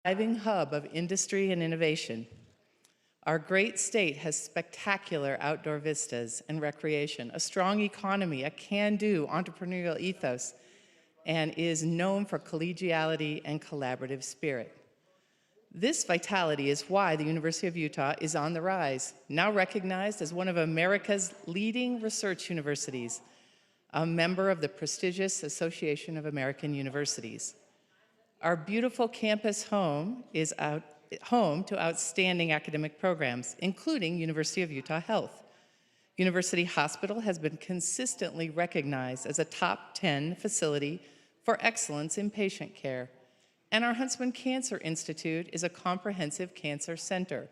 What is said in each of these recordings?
thriving hub of industry and innovation. Our great state has spectacular outdoor vistas and recreation, a strong economy, a can-do entrepreneurial ethos, and is known for collegiality and collaborative spirit. This vitality is why the University of Utah is on the rise, now recognized as one of America's leading research universities, a member of the prestigious Association of American Universities. Our beautiful campus home is home to outstanding academic programs, including University of Utah Health. University Hospital has been consistently recognized as a top 10 facility for excellence in patient care. And our Huntsman Cancer Institute is a comprehensive cancer center,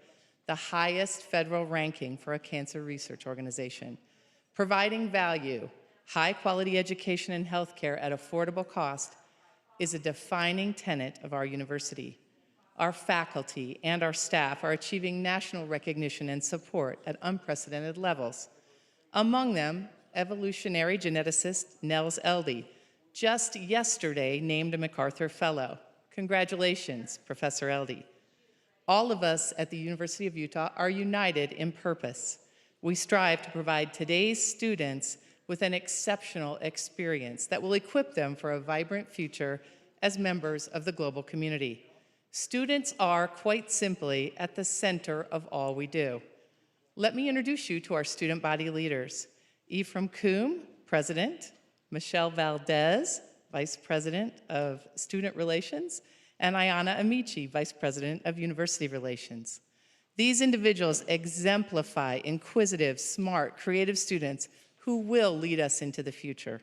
the highest federal ranking for a cancer research organization. Providing value, high-quality education and healthcare at affordable cost is a defining tenet of our university. Our faculty and our staff are achieving national recognition and support at unprecedented levels. Among them, evolutionary geneticist Nels Elde, just yesterday named a MacArthur Fellow. Congratulations, Professor Elde. All of us at the University of Utah are united in purpose. We strive to provide today's students with an exceptional experience that will equip them for a vibrant future as members of the global community. Students are, quite simply, at the center of all we do. Let me introduce you to our student body leaders. Ephraim Coombe, President, Michelle Valdez, Vice President of Student Relations, and Ayana Amici, Vice President of University Relations. These individuals exemplify inquisitive, smart, creative students who will lead us into the future.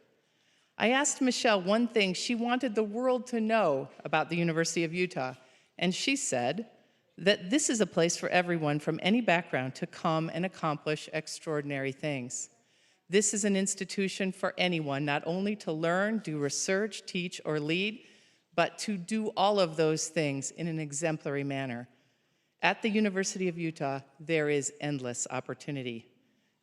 I asked Michelle one thing she wanted the world to know about the University of Utah, and she said that this is a place for everyone from any background to come and accomplish extraordinary things. This is an institution for anyone, not only to learn, do research, teach, or lead, but to do all of those things in an exemplary manner. At the University of Utah, there is endless opportunity.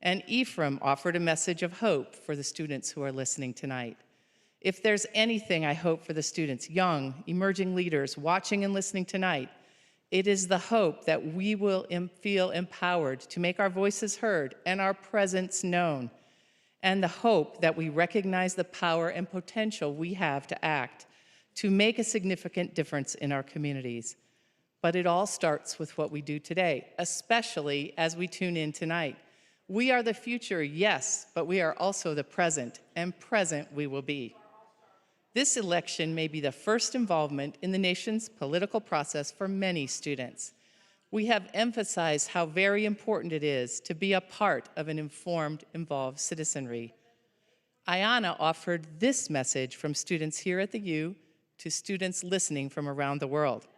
And Ephraim offered a message of hope for the students who are listening tonight. If there's anything I hope for the students, young, emerging leaders watching and listening tonight, it is the hope that we will feel empowered to make our voices heard and our presence known, and the hope that we recognize the power and potential we have to act, to make a significant difference in our communities. But it all starts with what we do today, especially as we tune in tonight. We are the future, yes, but we are also the present, and present we will be. This election may be the first involvement in the nation's political process for many students. We have emphasized how very important it is to be a part of an informed, involved citizenry. Ayana offered this message from students here at the U to students listening from around the world.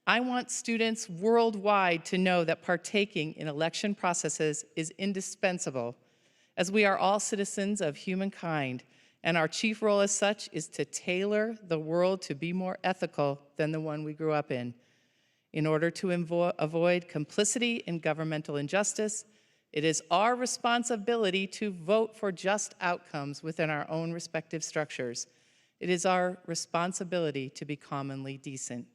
I want students worldwide to know that partaking in election processes is indispensable, as we are all citizens of humankind, and our chief role as such is to tailor the world to be more ethical than the one we grew up in. In order to avoid complicity in governmental injustice, it is our responsibility to vote for just outcomes within our own respective structures. It is our responsibility to be commonly decent.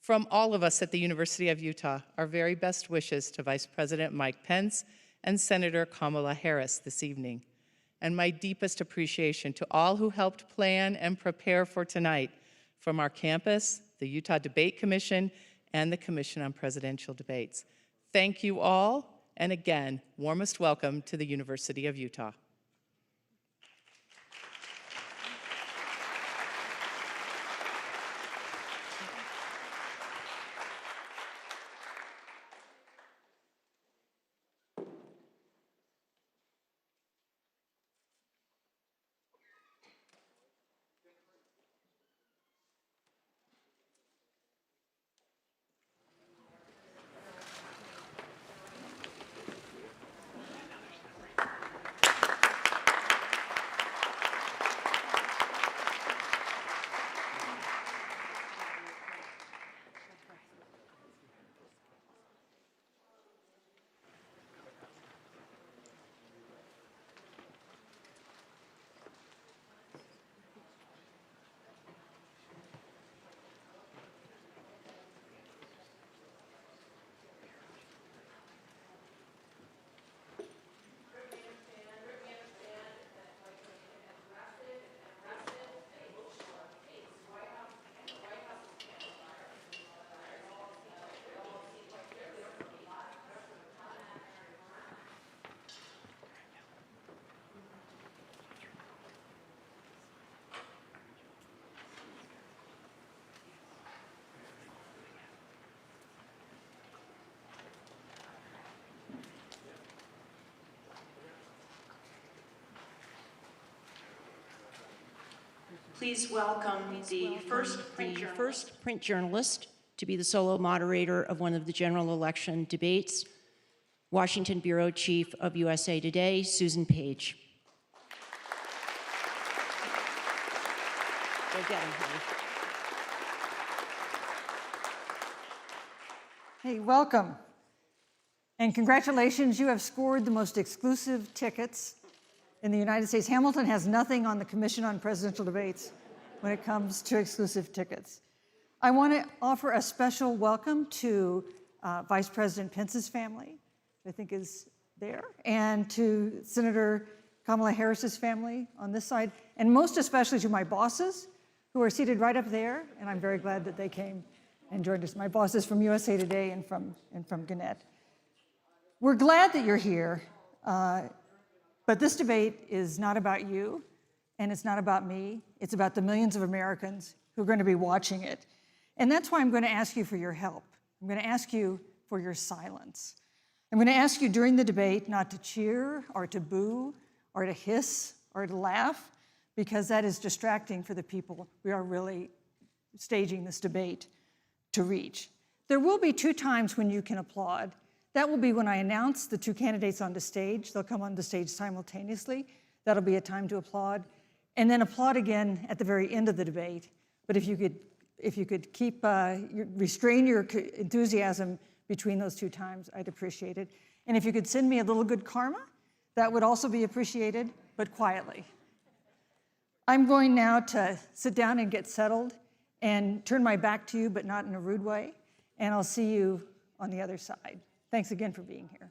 From all of us at the University of Utah, our very best wishes to Vice President Mike Pence and Senator Kamala Harris this evening, and my deepest appreciation to all who helped plan and prepare for tonight, from our campus, the Utah Debate Commission, and the Commission on Presidential Debates. Thank you all, and again, warmest welcome to the University of Utah. Please welcome the first print journalist to be the solo moderator of one of the general election debates, Washington Bureau Chief of USA Today, Susan Page. Go get him, honey. Hey, welcome. And congratulations, you have scored the most exclusive tickets in the United States. Hamilton has nothing on the Commission on Presidential Debates when it comes to exclusive tickets. I want to offer a special welcome to Vice President Pence's family, I think is there, and to Senator Kamala Harris's family on this side, and most especially to my bosses who are seated right up there, and I'm very glad that they came and joined us. My bosses from USA Today and from Gannett. We're glad that you're here. But this debate is not about you, and it's not about me. It's about the millions of Americans who are going to be watching it. And that's why I'm going to ask you for your help. I'm going to ask you for your silence. I'm going to ask you during the debate not to cheer or to boo or to hiss or to laugh, because that is distracting for the people we are really staging this debate to reach. There will be 2 times when you can applaud. That will be when I announce the 2 candidates on the stage. They'll come on the stage simultaneously. That'll be a time to applaud. And then applaud again at the very end of the debate. But if you could keep, restrain your enthusiasm between those 2 times, I'd appreciate it. And if you could send me a little good karma, that would also be appreciated, but quietly. I'm going now to sit down and get settled and turn my back to you, but not in a rude way. And I'll see you on the other side. Thanks again for being here.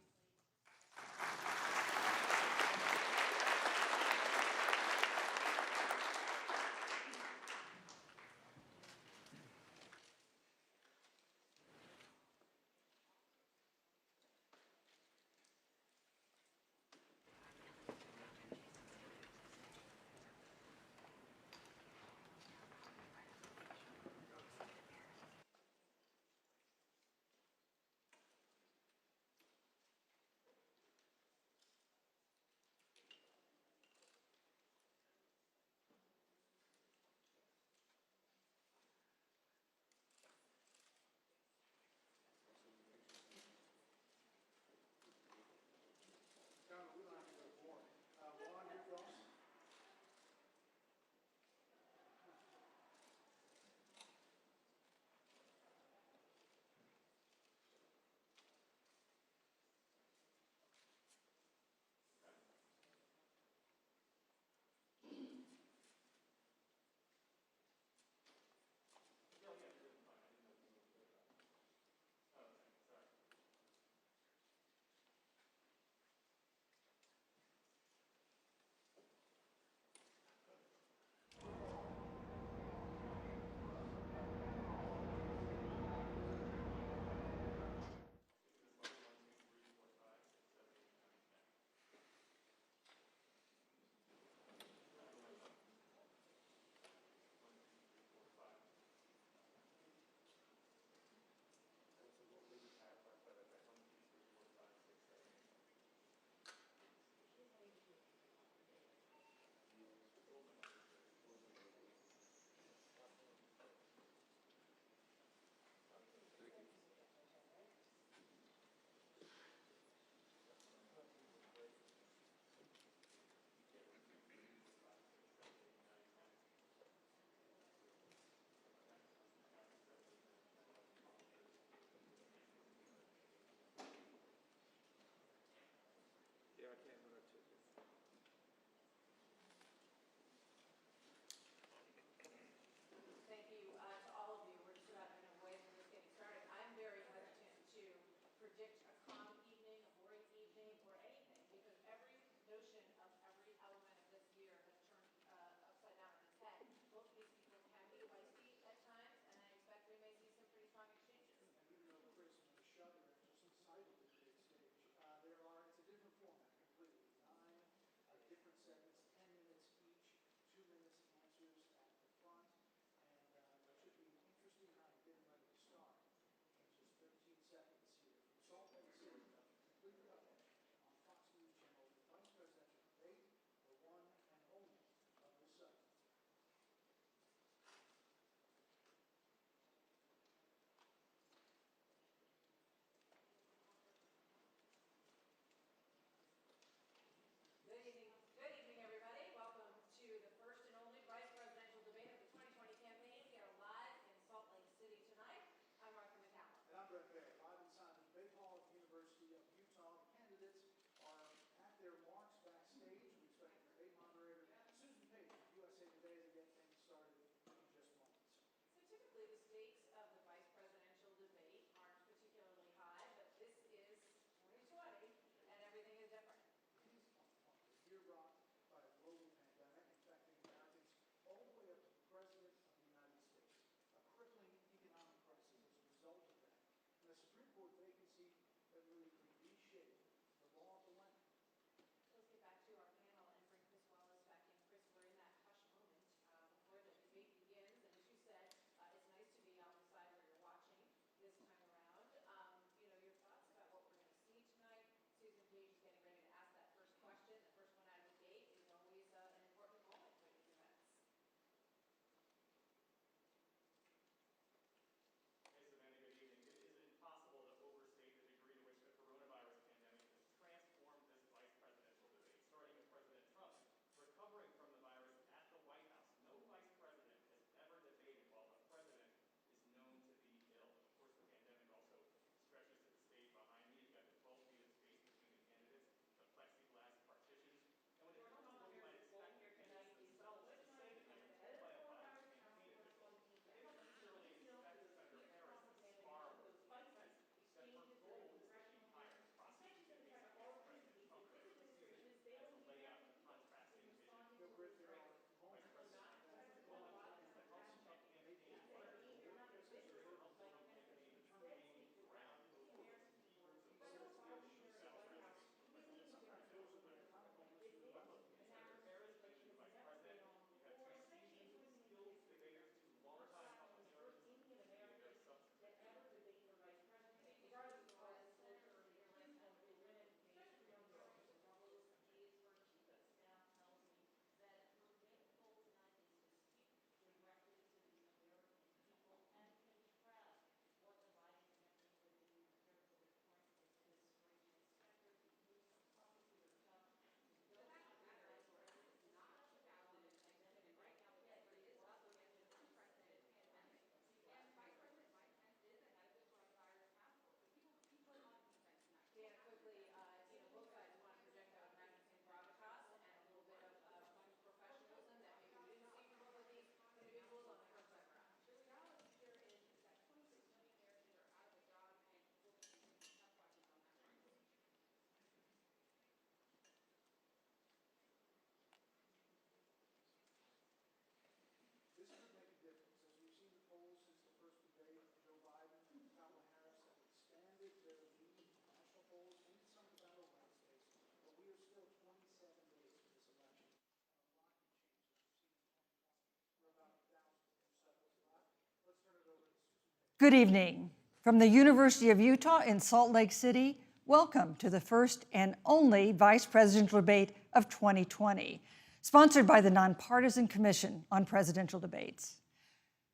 Good evening. From the University of Utah in Salt Lake City, welcome to the first and only Vice Presidential Debate of 2020, sponsored by the Nonpartisan Commission on Presidential Debates.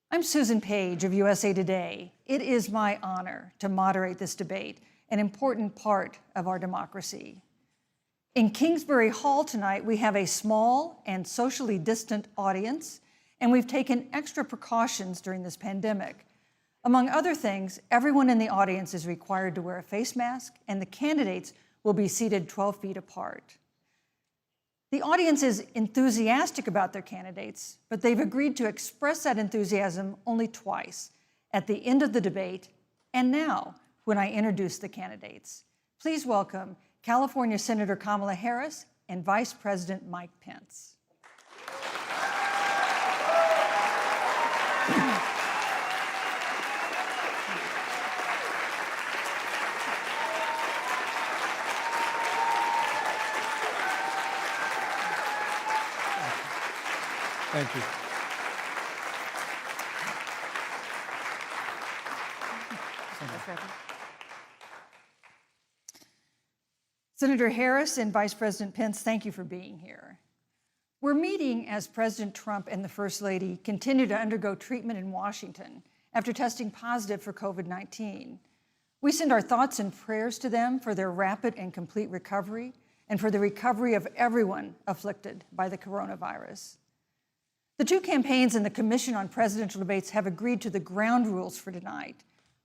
I'm Susan Page of USA Today. It is my honor to moderate this debate, an important part of our democracy. In Kingsbury Hall tonight, we have a small and socially distant audience, and we've taken extra precautions during this pandemic. Among other things, everyone in the audience is required to wear a face mask, and the candidates will be seated 12 feet apart. The audience is enthusiastic about their candidates, but they've agreed to express that enthusiasm only twice, at the end of the debate and now when I introduce the candidates. Please welcome California Senator Kamala Harris and Vice President Mike Pence. Thank you. Senator Harris and Vice President Pence, thank you for being here. We're meeting as President Trump and the First Lady continue to undergo treatment in Washington after testing positive for COVID-19. We send our thoughts and prayers to them for their rapid and complete recovery and for the recovery of everyone afflicted by the coronavirus. The two campaigns and the Commission on Presidential Debates have agreed to the ground rules for tonight.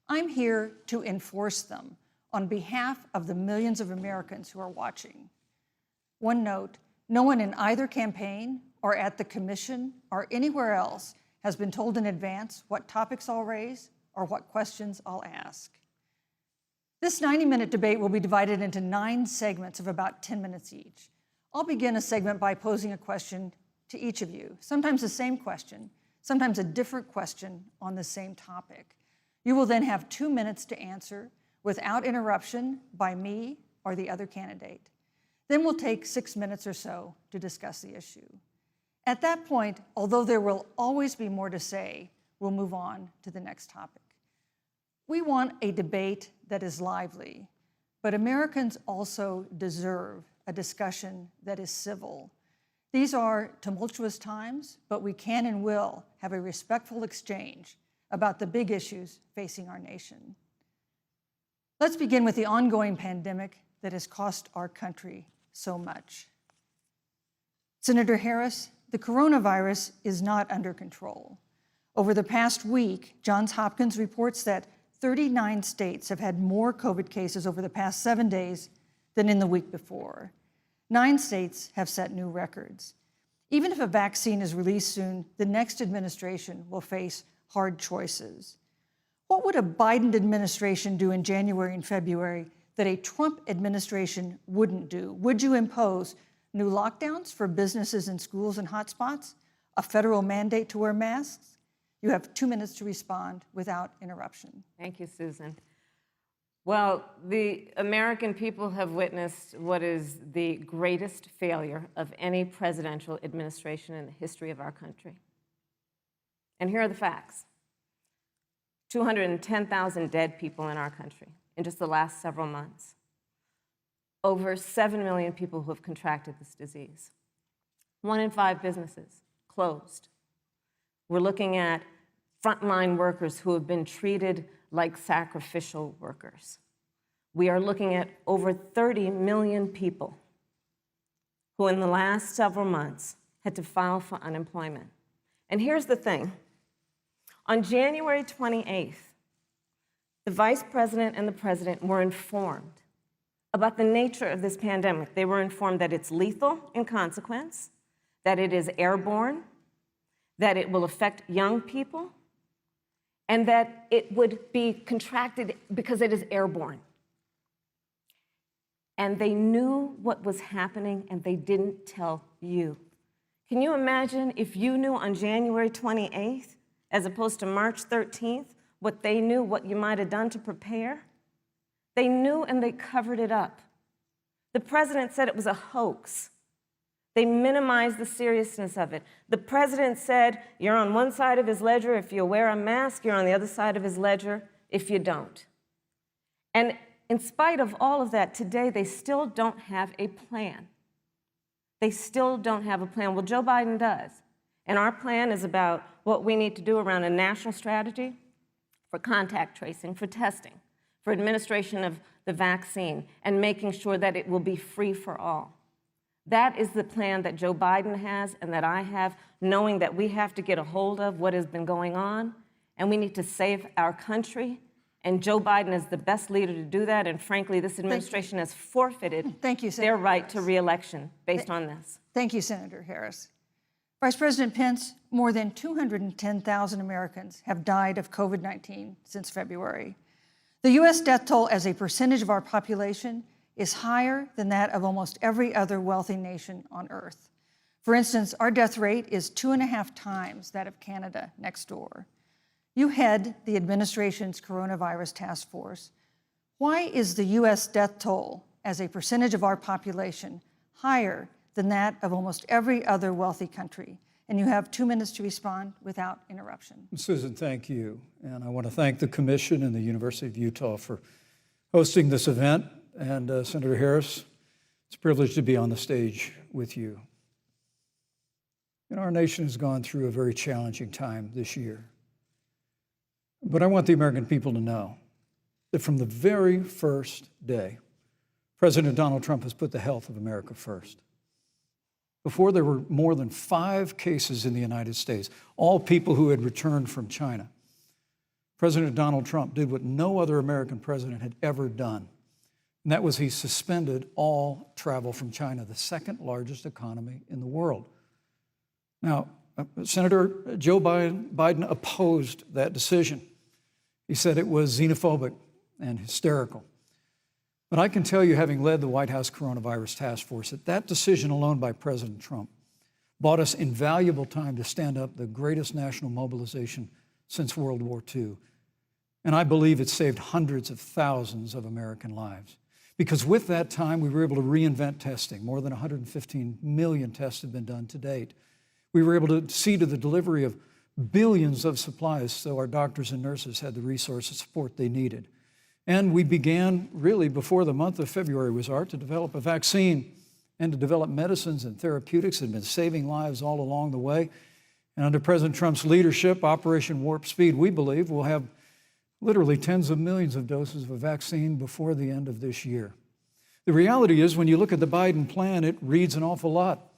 I'm here to enforce them on behalf of the millions of Americans who are watching. One note, no one in either campaign or at the Commission or anywhere else has been told in advance what topics I'll raise or what questions I'll ask. This 90-minute debate will be divided into 9 segments of about 10 minutes each. I'll begin a segment by posing a question to each of you, sometimes the same question, sometimes a different question on the same topic. You will then have 2 minutes to answer without interruption by me or the other candidate. Then we'll take 6 minutes or so to discuss the issue. At that point, although there will always be more to say, we'll move on to the next topic. We want a debate that is lively, but Americans also deserve a discussion that is civil. These are tumultuous times, but we can and will have a respectful exchange about the big issues facing our nation. Let's begin with the ongoing pandemic that has cost our country so much. Senator Harris, the coronavirus is not under control. Over the past week, Johns Hopkins reports that 39 states have had more COVID cases over the past 7 days than in the week before. 9 states have set new records. Even if a vaccine is released soon, the next administration will face hard choices. What would a Biden administration do in January and February that a Trump administration wouldn't do? Would you impose new lockdowns for businesses and schools and hotspots? A federal mandate to wear masks? You have 2 minutes to respond without interruption. Thank you, Susan. Well, the American people have witnessed what is the greatest failure of any presidential administration in the history of our country. And here are the facts. 210,000 dead people in our country in just the last several months. Over 7 million people who have contracted this disease. 1 in 5 businesses closed. We're looking at frontline workers who have been treated like sacrificial workers. We are looking at over 30 million people who in the last several months had to file for unemployment. And here's the thing. On January 28th, the Vice President and the President were informed about the nature of this pandemic. They were informed that it's lethal in consequence, that it is airborne, that it will affect young people, and that it would be contracted because it is airborne. And they knew what was happening, and they didn't tell you. Can you imagine if you knew on January 28th, as opposed to March 13th, what they knew, what you might have done to prepare? They knew and they covered it up. The president said it was a hoax. They minimize the seriousness of it. The president said, you're on one side of his ledger if you wear a mask, you're on the other side of his ledger if you don't. And in spite of all of that, today they still don't have a plan. They still don't have a plan. Well, Joe Biden does. And our plan is about what we need to do around a national strategy for contact tracing, for testing, for administration of the vaccine, and making sure that it will be free for all. That is the plan that Joe Biden has and that I have, knowing that we have to get a hold of what has been going on, and we need to save our country. And Joe Biden is the best leader to do that, and frankly, this administration has forfeited their right to re-election based on this. Thank you, Senator Harris. Vice President Pence, more than 210,000 Americans have died of COVID-19 since February. The U.S. death toll as a percentage of our population is higher than that of almost every other wealthy nation on earth. For instance, our death rate is 2.5 times that of Canada next door. You head the administration's coronavirus task force. Why is the U.S. death toll as a percentage of our population higher than that of almost every other wealthy country? And you have 2 minutes to respond without interruption. Susan, thank you. And I want to thank the Commission and the University of Utah for hosting this event. And Senator Harris, it's a privilege to be on the stage with you. And our nation has gone through a very challenging time this year. But I want the American people to know that from the very first day, President Donald Trump has put the health of America first. Before, there were more than 5 cases in the United States, all people who had returned from China. President Donald Trump did what no other American president had ever done, and that was he suspended all travel from China, the second largest economy in the world. Now, Senator Joe Biden opposed that decision. He said it was xenophobic and hysterical. But I can tell you, having led the White House Coronavirus Task Force, that that decision alone by President Trump bought us invaluable time to stand up the greatest national mobilization since World War II. And I believe it saved hundreds of thousands of American lives. Because with that time, we were able to reinvent testing. More than 115 million tests have been done to date. We were able to see to the delivery of billions of supplies so our doctors and nurses had the resources support they needed. And we began, really, before the month of February was out, to develop a vaccine and to develop medicines and therapeutics that have been saving lives all along the way. And under President Trump's leadership, Operation Warp Speed, we believe we'll have literally tens of millions of doses of a vaccine before the end of this year. The reality is, when you look at the Biden plan, it reads an awful lot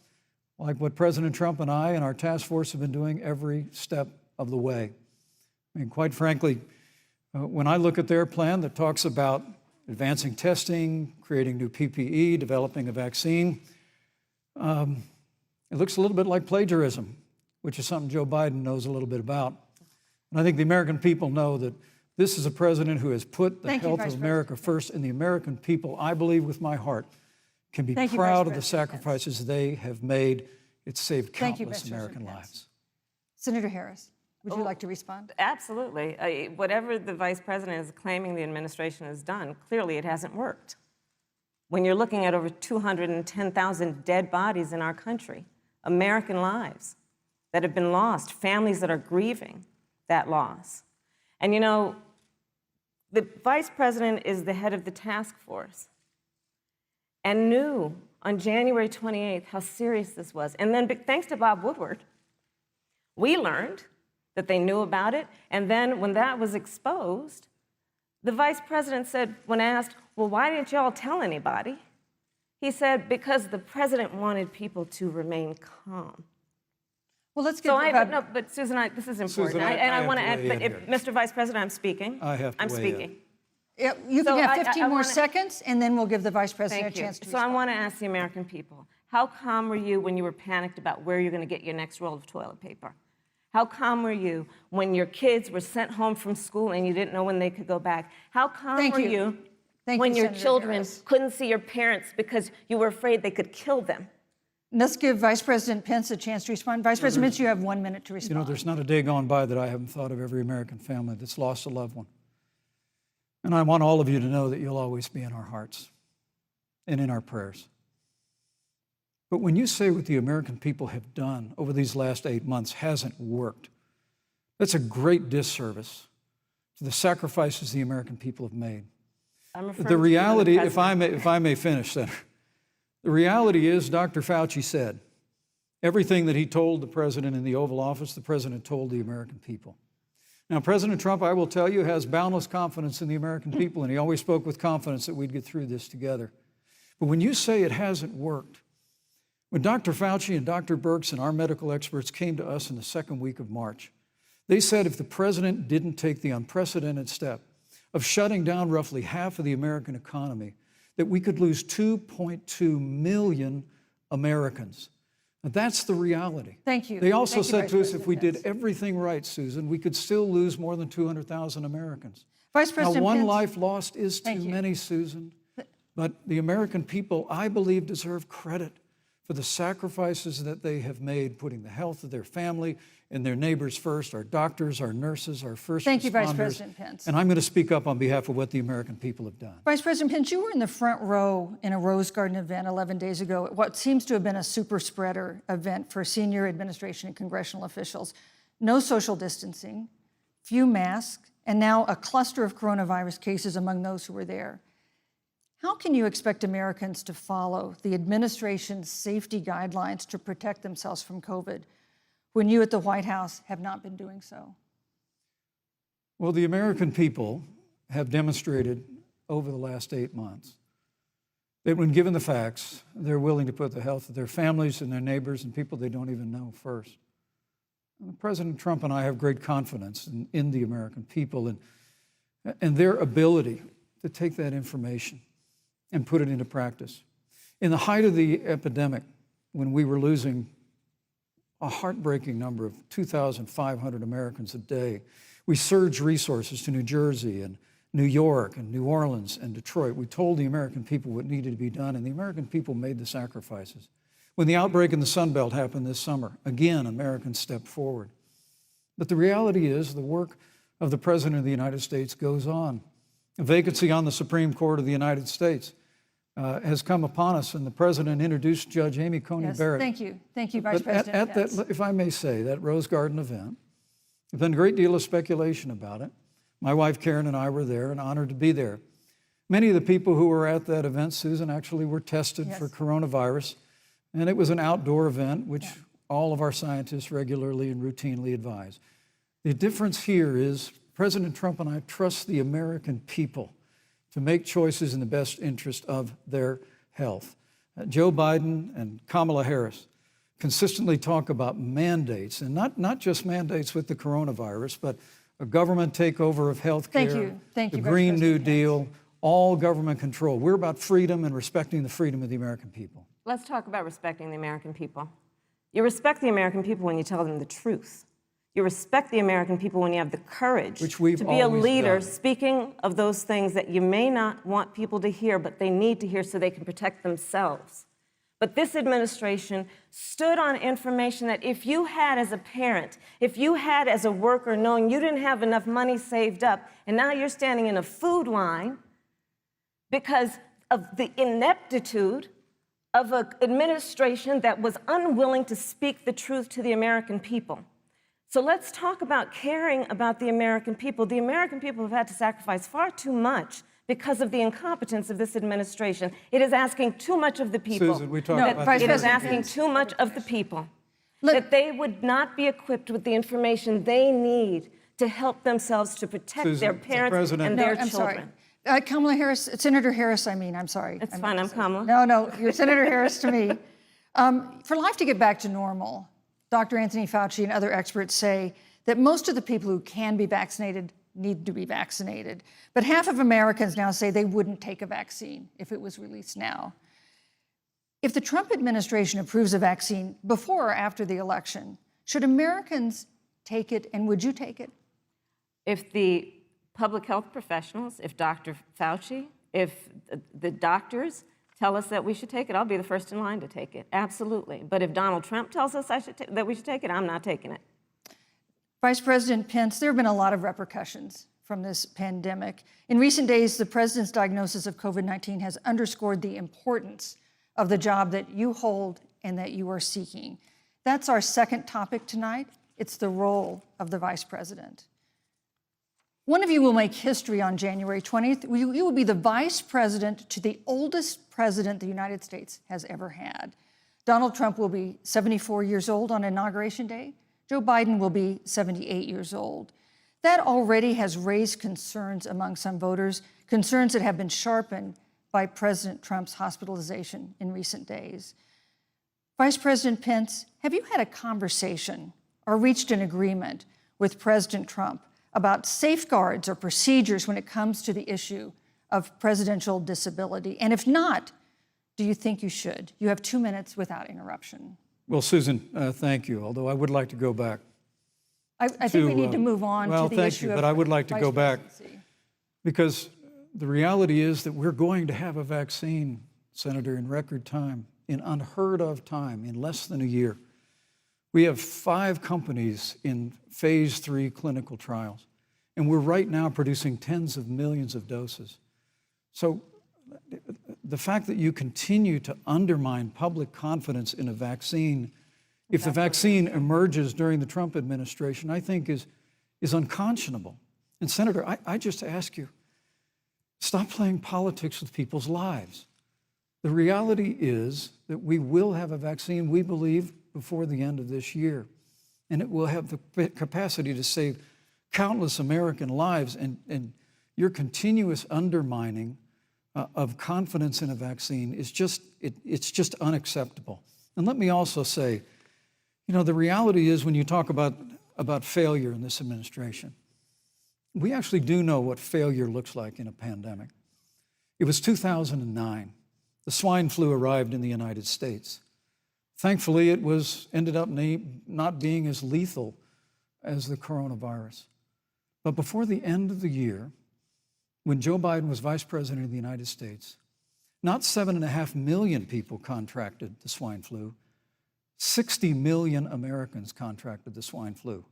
like what President Trump and I and our task force have been doing every step of the way. I mean, quite frankly, when I look at their plan that talks about advancing testing, creating new PPE, developing a vaccine, it looks a little bit like plagiarism, which is something Joe Biden knows a little bit about. And I think the American people know that this is a president who has put the health of America first, and the American people, I believe with my heart, can be proud of the sacrifices they have made. It's saved countless American lives. Senator Harris, would you like to respond? Absolutely. Whatever the vice president is claiming the administration has done, clearly it hasn't worked. When you're looking at over 210,000 dead bodies in our country, American lives that have been lost, families that are grieving that loss. And you know, the vice president is the head of the task force and knew on January 28th how serious this was. And then thanks to Bob Woodward, we learned that they knew about it. And then when that was exposed, the vice president said, when asked, well, why didn't y'all tell anybody? He said, because the president wanted people to remain calm. Well, let's get no, but Susan, this is important. Susan, I want to add, but here. Mr. Vice President, I'm speaking. I have to I'm weigh speaking. Yeah, you can have 15 more wanna, seconds, and then we'll give the Vice President Thank a chance to So respond. I want to ask the American people, how calm were you when you were panicked about where you're going to get your next roll of toilet paper? How calm were you when your kids were sent home from school and you didn't know when they could go back? How calm were you when your children couldn't see your parents because you were afraid they could kill them? Let's give Vice President Pence a chance to respond. Vice President Pence, you have 1 minute to respond. You know, there's not a day gone by that I haven't thought of every American family that's lost a loved one. And I want all of you to know that you'll always be in our hearts and in our prayers. But when you say what the American people have done over these last 8 months hasn't worked, that's a great disservice to the sacrifices the American people have made. I'm referring The to you, reality, Madam if I may finish, Senator, the reality is Dr. Fauci said everything that he told the president in the Oval Office, the president told the American people. Now, President Trump, I will tell you, has boundless confidence in the American people, and he always spoke with confidence that we'd get through this together. But when you say it hasn't worked, when Dr. Fauci and Dr. Birx and our medical experts came to us in the second week of March, they said if the president didn't take the unprecedented step of shutting down roughly half of the American economy, that we could lose 2.2 million Americans. Now, that's the reality. Thank you. They also Thank you, said Vice to us if President we did Pence. everything right, Susan, we could still lose more than 200,000 Americans. Vice Now, President one Pence. life lost is too Thank you. many, Susan. But the American people, I believe, deserve credit for the sacrifices that they have made, putting the health of their family and their neighbors first, our doctors, our nurses, our first Thank you, Vice responders. President Pence. And I'm going to speak up on behalf of what the American people have done. Vice President Pence, you were in the front row in a Rose Garden event 11 days ago at what seems to have been a super spreader event for senior administration and congressional officials. No social distancing, few masks, and now a cluster of coronavirus cases among those who were there. How can you expect Americans to follow the administration's safety guidelines to protect themselves from COVID when you at the White House have not been doing so? Well, the American people have demonstrated over the last 8 months that when given the facts, they're willing to put the health of their families and their neighbors and people they don't even know first. And President Trump and I have great confidence in the American people and their ability to take that information and put it into practice. In the height of the epidemic, when we were losing a heartbreaking number of 2,500 Americans a day, we surged resources to New Jersey and New York and New Orleans and Detroit. We told the American people what needed to be done, and the American people made the sacrifices. When the outbreak in the Sun Belt happened this summer, again, Americans stepped forward. But the reality is the work of the President of the United States goes on. A vacancy on the Supreme Court of the United States has come upon us, and the President introduced Judge Amy Coney Yes, Barrett. thank you. Thank you, Vice But President at Pence. that, if I may say, that Rose Garden event, there's been a great deal of speculation about it. My wife Karen and I were there and honored to be there. Many of the people who were at that event, Susan, actually were tested Yes. for coronavirus, and it was an outdoor event, which all of our scientists regularly and routinely advise. The difference here is President Trump and I trust the American people to make choices in the best interest of their health. Joe Biden and Kamala Harris consistently talk about mandates, and not just mandates with the coronavirus, but a government takeover of health care, Thank you, the Vice Green New President Pence. Deal, all government control. We're about freedom and respecting the freedom of the American people. Let's talk about respecting the American people. You respect the American people when you tell them the truth. You respect the American people when you have the courage Which we've to be a always leader done. speaking of those things that you may not want people to hear, but they need to hear so they can protect themselves. But this administration stood on information that if you had as a parent, if you had as a worker, knowing you didn't have enough money saved up, and now you're standing in a food line because of the ineptitude of an administration that was unwilling to speak the truth to the American people. So let's talk about caring about the American people. The American people have had to sacrifice far too much because of the incompetence of this administration. It is asking too much of the people. Susan, we talked No, about Vice It is President asking Pence. too much of the people. Look- That they would not be equipped with the information they need to help themselves to protect Susan, their the parents President- and No, their I'm children. sorry. Kamala Harris, Senator Harris, I'm sorry. It's I fine, meant I'm to say- Kamala. No, you're Senator Harris to me. For life to get back to normal, Dr. Anthony Fauci and other experts say that most of the people who can be vaccinated need to be vaccinated. But half of Americans now say they wouldn't take a vaccine if it was released now. If the Trump administration approves a vaccine before or after the election, should Americans take it, and would you take it? If the public health professionals, if Dr. Fauci, if the doctors tell us that we should take it, I'll be the first in line to take it, absolutely. But if Donald Trump tells us that we should take it, I'm not taking it. Vice President Pence, there have been a lot of repercussions from this pandemic. In recent days, the president's diagnosis of COVID-19 has underscored the importance of the job that you hold and that you are seeking. That's our second topic tonight. It's the role of the vice president. One of you will make history on January 20th. You will be the vice president to the oldest president the United States has ever had. Donald Trump will be 74 years old on Inauguration Day. Joe Biden will be 78 years old. That already has raised concerns among some voters, concerns that have been sharpened by President Trump's hospitalization in recent days. Vice President Pence, have you had a conversation or reached an agreement with President Trump about safeguards or procedures when it comes to the issue of presidential disability? And if not, do you think you should? You have 2 minutes without interruption. Well, Susan, thank you, although I would like to go back. I think we need to move on to the issue of thank you, but I would like to go back presidency. because the reality is that we're going to have a vaccine, Senator, in record time, in unheard of time, in less than a year. We have 5 companies in phase 3 clinical trials, and we're right now producing tens of millions of doses. So the fact that you continue to undermine public confidence in a vaccine, if the vaccine emerges during the Trump administration, I think is unconscionable. And Senator, I just ask you, stop playing politics with people's lives. The reality is that we will have a vaccine, we believe, before the end of this year. And it will have the capacity to save countless American lives. And your continuous undermining of confidence in a vaccine is it's just unacceptable. And let me also say, you know, the reality is when you talk about failure in this administration, we actually do know what failure looks like in a pandemic. It was 2009. The swine flu arrived in the United States. Thankfully, it ended up not being as lethal as the coronavirus. But before the end of the year, when Joe Biden was vice president of the United States, not 7.5 million people contracted the swine flu, 60 million Americans contracted the swine flu.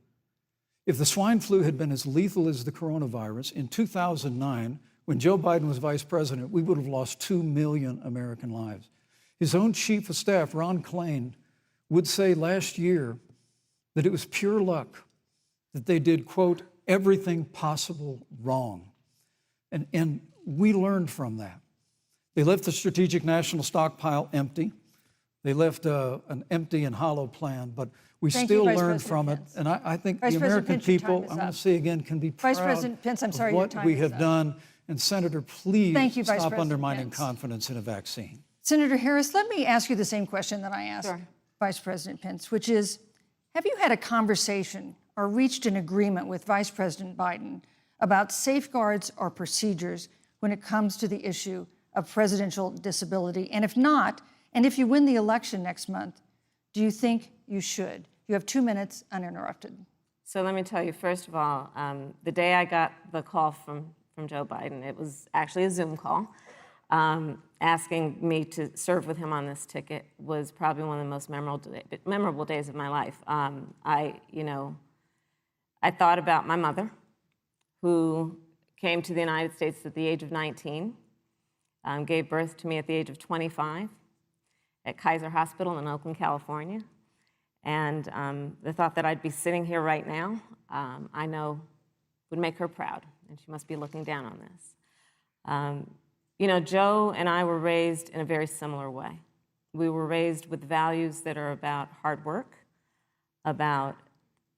If the swine flu had been as lethal as the coronavirus, in 2009, when Joe Biden was vice president, we would have lost 2 million American lives. His own chief of staff, Ron Klain, would say last year that it was pure luck that they did, quote, everything possible wrong. And we learned from that. They left the strategic national stockpile empty. They left an empty and hollow plan, but we still learned from it. And I think the American people, I'm going to say again, can be proud of what we have done. And Senator, please stop undermining confidence in a vaccine. Senator Harris, let me ask you the same question that I asked Vice President Pence, which is, have you had a conversation or reached an agreement with Vice President Biden about safeguards or procedures when it comes to the issue of presidential disability? And if not, and if you win the election next month, do you think you should? You have 2 minutes uninterrupted. So let me tell you, first of all, the day I got the call from Joe Biden, it was actually a Zoom call, asking me to serve with him on this ticket was probably one of the most memorable days of my life. I thought about my mother, who came to the United States at the age of 19, gave birth to me at the age of 25 at Kaiser Hospital in Oakland, California. And the thought that I'd be sitting here right now, I know would make her proud, and she must be looking down on this. You know, Joe and I were raised in a very similar way. We were raised with values that are about hard work, about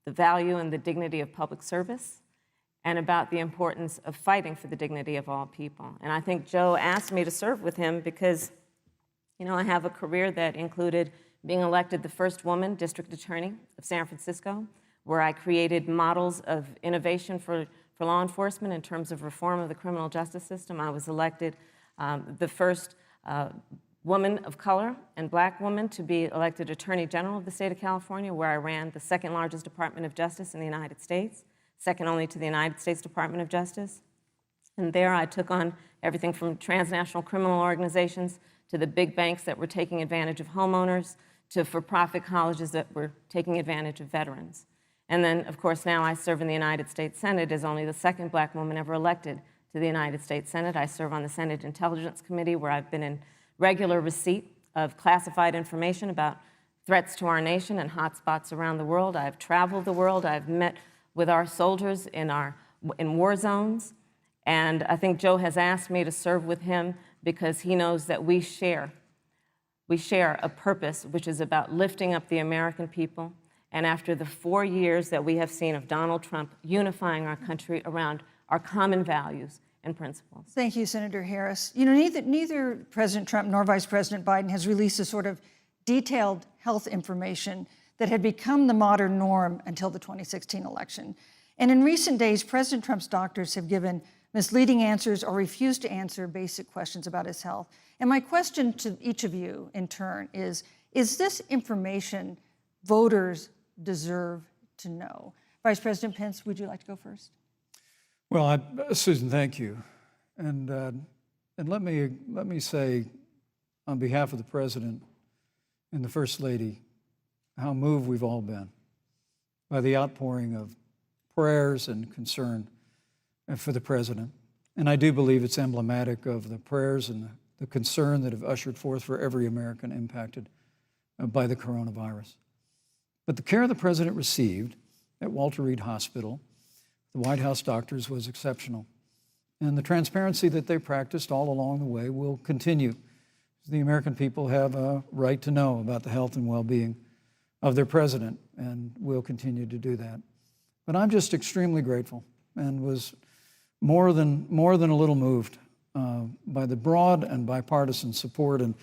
the value and the dignity of public service, and about the importance of fighting for the dignity of all people. And I think Joe asked me to serve with him because, you know, I have a career that included being elected the first woman district attorney of San Francisco, where I created models of innovation for law enforcement in terms of reform of the criminal justice system. I was elected the first woman of color and black woman to be elected Attorney General of the state of California, where I ran the second largest Department of Justice in the United States, second only to the United States Department of Justice. And there I took on everything from transnational criminal organizations to the big banks that were taking advantage of homeowners to for-profit colleges that were taking advantage of veterans. And then, of course, now I serve in the United States Senate as only the second black woman ever elected to the United States Senate. I serve on the Senate Intelligence Committee, where I've been in regular receipt of classified information about threats to our nation and hotspots around the world. I've traveled the world. I've met with our soldiers in war zones. And I think Joe has asked me to serve with him because he knows that we share a purpose which is about lifting up the American people. And after the 4 years that we have seen of Donald Trump unifying our country around our common values and principles. Thank you, Senator Harris. You know, neither President Trump nor Vice President Biden has released the sort of detailed health information that had become the modern norm until the 2016 election. And in recent days, President Trump's doctors have given misleading answers or refused to answer basic questions about his health. And my question to each of you in turn is this information voters deserve to know? Vice President Pence, would you like to go first? Well, Susan, thank you. And let me say, on behalf of the President and the First Lady, how moved we've all been by the outpouring of prayers and concern for the President. And I do believe it's emblematic of the prayers and the concern that have ushered forth for every American impacted by the coronavirus. But the care the President received at Walter Reed Hospital, the White House doctors, was exceptional. And the transparency that they practiced all along the way will continue. The American people have a right to know about the health and well-being of their President, and will continue to do that. But I'm just extremely grateful and was more than a little moved by the broad and bipartisan support. And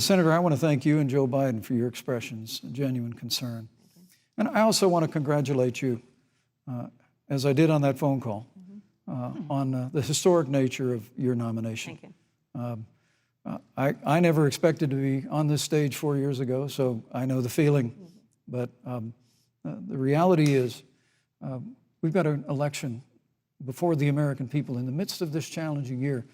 Senator, I want to thank you and Joe Biden for your expressions of genuine concern. And I also want to congratulate you, as I did on that phone call, on the historic nature of your nomination. Thank you. I never expected to be on this stage 4 years ago, so I know the feeling. But the reality is we've got an election before the American people in the midst of this challenging year.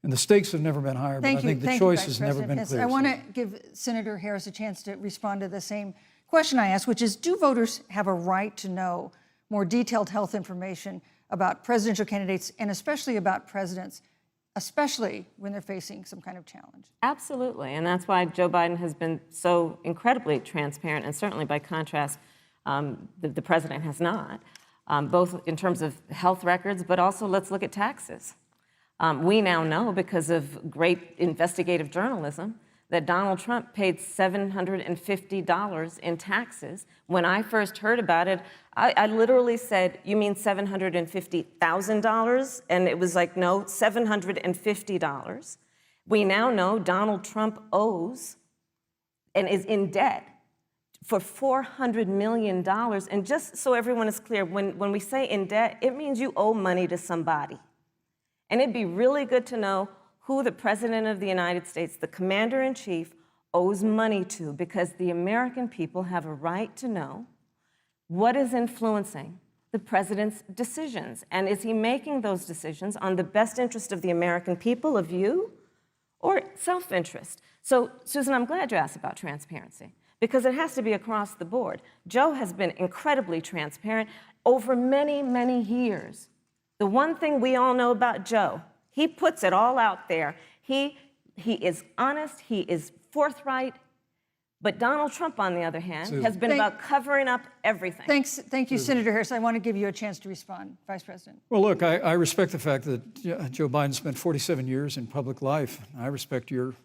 And the stakes have never been higher, but I think the choice has never been clearer. I want to give Senator Harris a chance to respond to the same question I asked, which is, do voters have a right to know more detailed health information about presidential candidates and especially about presidents, especially when they're facing some kind of challenge? Absolutely, and that's why Joe Biden has been so incredibly transparent, and certainly by contrast, the president has not, both in terms of health records, but also let's look at taxes. We now know, because of great investigative journalism, that Donald Trump paid $750 in taxes. When I first heard about it, I literally said, "You mean $750,000? And it was like, no, $750. We now know Donald Trump owes and is in debt for $400 million. And just so everyone is clear, when we say in debt, it means you owe money to somebody. And it'd be really good to know who the President of the United States, the Commander-in-Chief, owes money to, because the American people have a right to know what is influencing the President's decisions. And is he making those decisions on the best interest of the American people, of you, or self-interest? So, Susan, I'm glad you asked about transparency, because it has to be across the board. Joe has been incredibly transparent over many, many years. The one thing we all know about Joe, he puts it all out there. He is honest, he is forthright. But Donald Trump, on the other hand, has been about covering up everything. Thank you, Senator Harris. I want to give you a chance to respond, Vice President. Well, look, I respect the fact that Joe Biden spent 47 years in public life. I respect your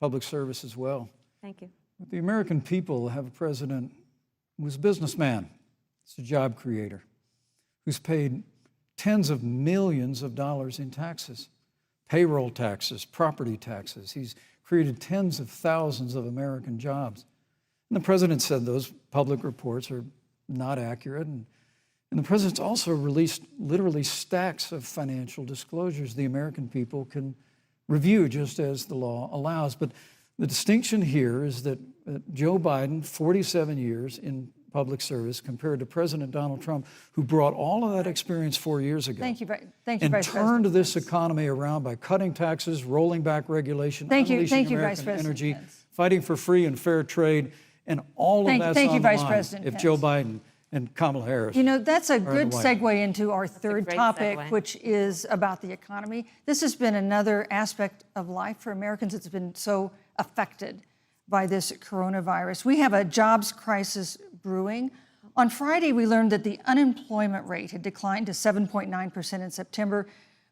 public service as well. Thank you. But the American people have a president who's a businessman, he's a job creator, who's paid tens of millions of dollars in taxes, payroll taxes, property taxes. He's created tens of thousands of American jobs. And the president said those public reports are not accurate. And the president's also released literally stacks of financial disclosures the American people can review just as the law allows. But the distinction here is that Joe Biden, 47 years in public service, compared to President Donald Trump, who brought all of that experience 4 years ago. Thank you, Vice President. And turned this economy around by cutting taxes, rolling back regulation, unleashing American energy, fighting for free and fair trade, and all of that's on the line if Joe Biden and Kamala Harris. You know, that's a good segue into our third topic, which is about the economy. This has been another aspect of life for Americans that's been so affected by this coronavirus. We have a jobs crisis brewing. On Friday, we learned that the unemployment rate had declined to 7.9% in September,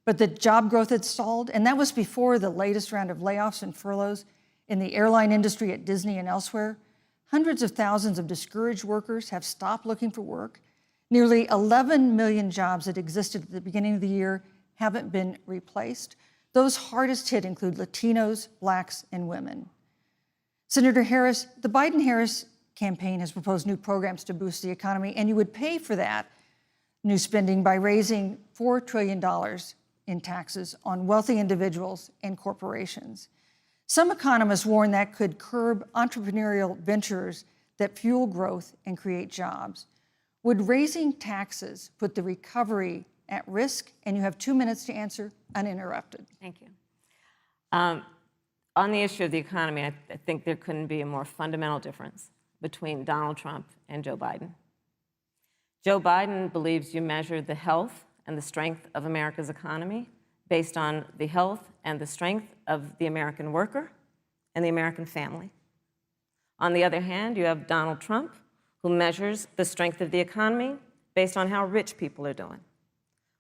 but the job growth had stalled, and that was before the latest round of layoffs and furloughs in the airline industry at Disney and elsewhere. Hundreds of thousands of discouraged workers have stopped looking for work. Nearly 11 million jobs that existed at the beginning of the year haven't been replaced. Those hardest hit include Latinos, Blacks, and women. Senator Harris, the Biden-Harris campaign has proposed new programs to boost the economy, and you would pay for that new spending by raising $4 trillion in taxes on wealthy individuals and corporations. Some economists warn that could curb entrepreneurial ventures that fuel growth and create jobs. Would raising taxes put the recovery at risk? And you have 2 minutes to answer uninterrupted. Thank you. On the issue of the economy, I think there couldn't be a more fundamental difference between Donald Trump and Joe Biden. Joe Biden believes you measure the health and the strength of America's economy based on the health and the strength of the American worker and the American family. On the other hand, you have Donald Trump, who measures the strength of the economy based on how rich people are doing,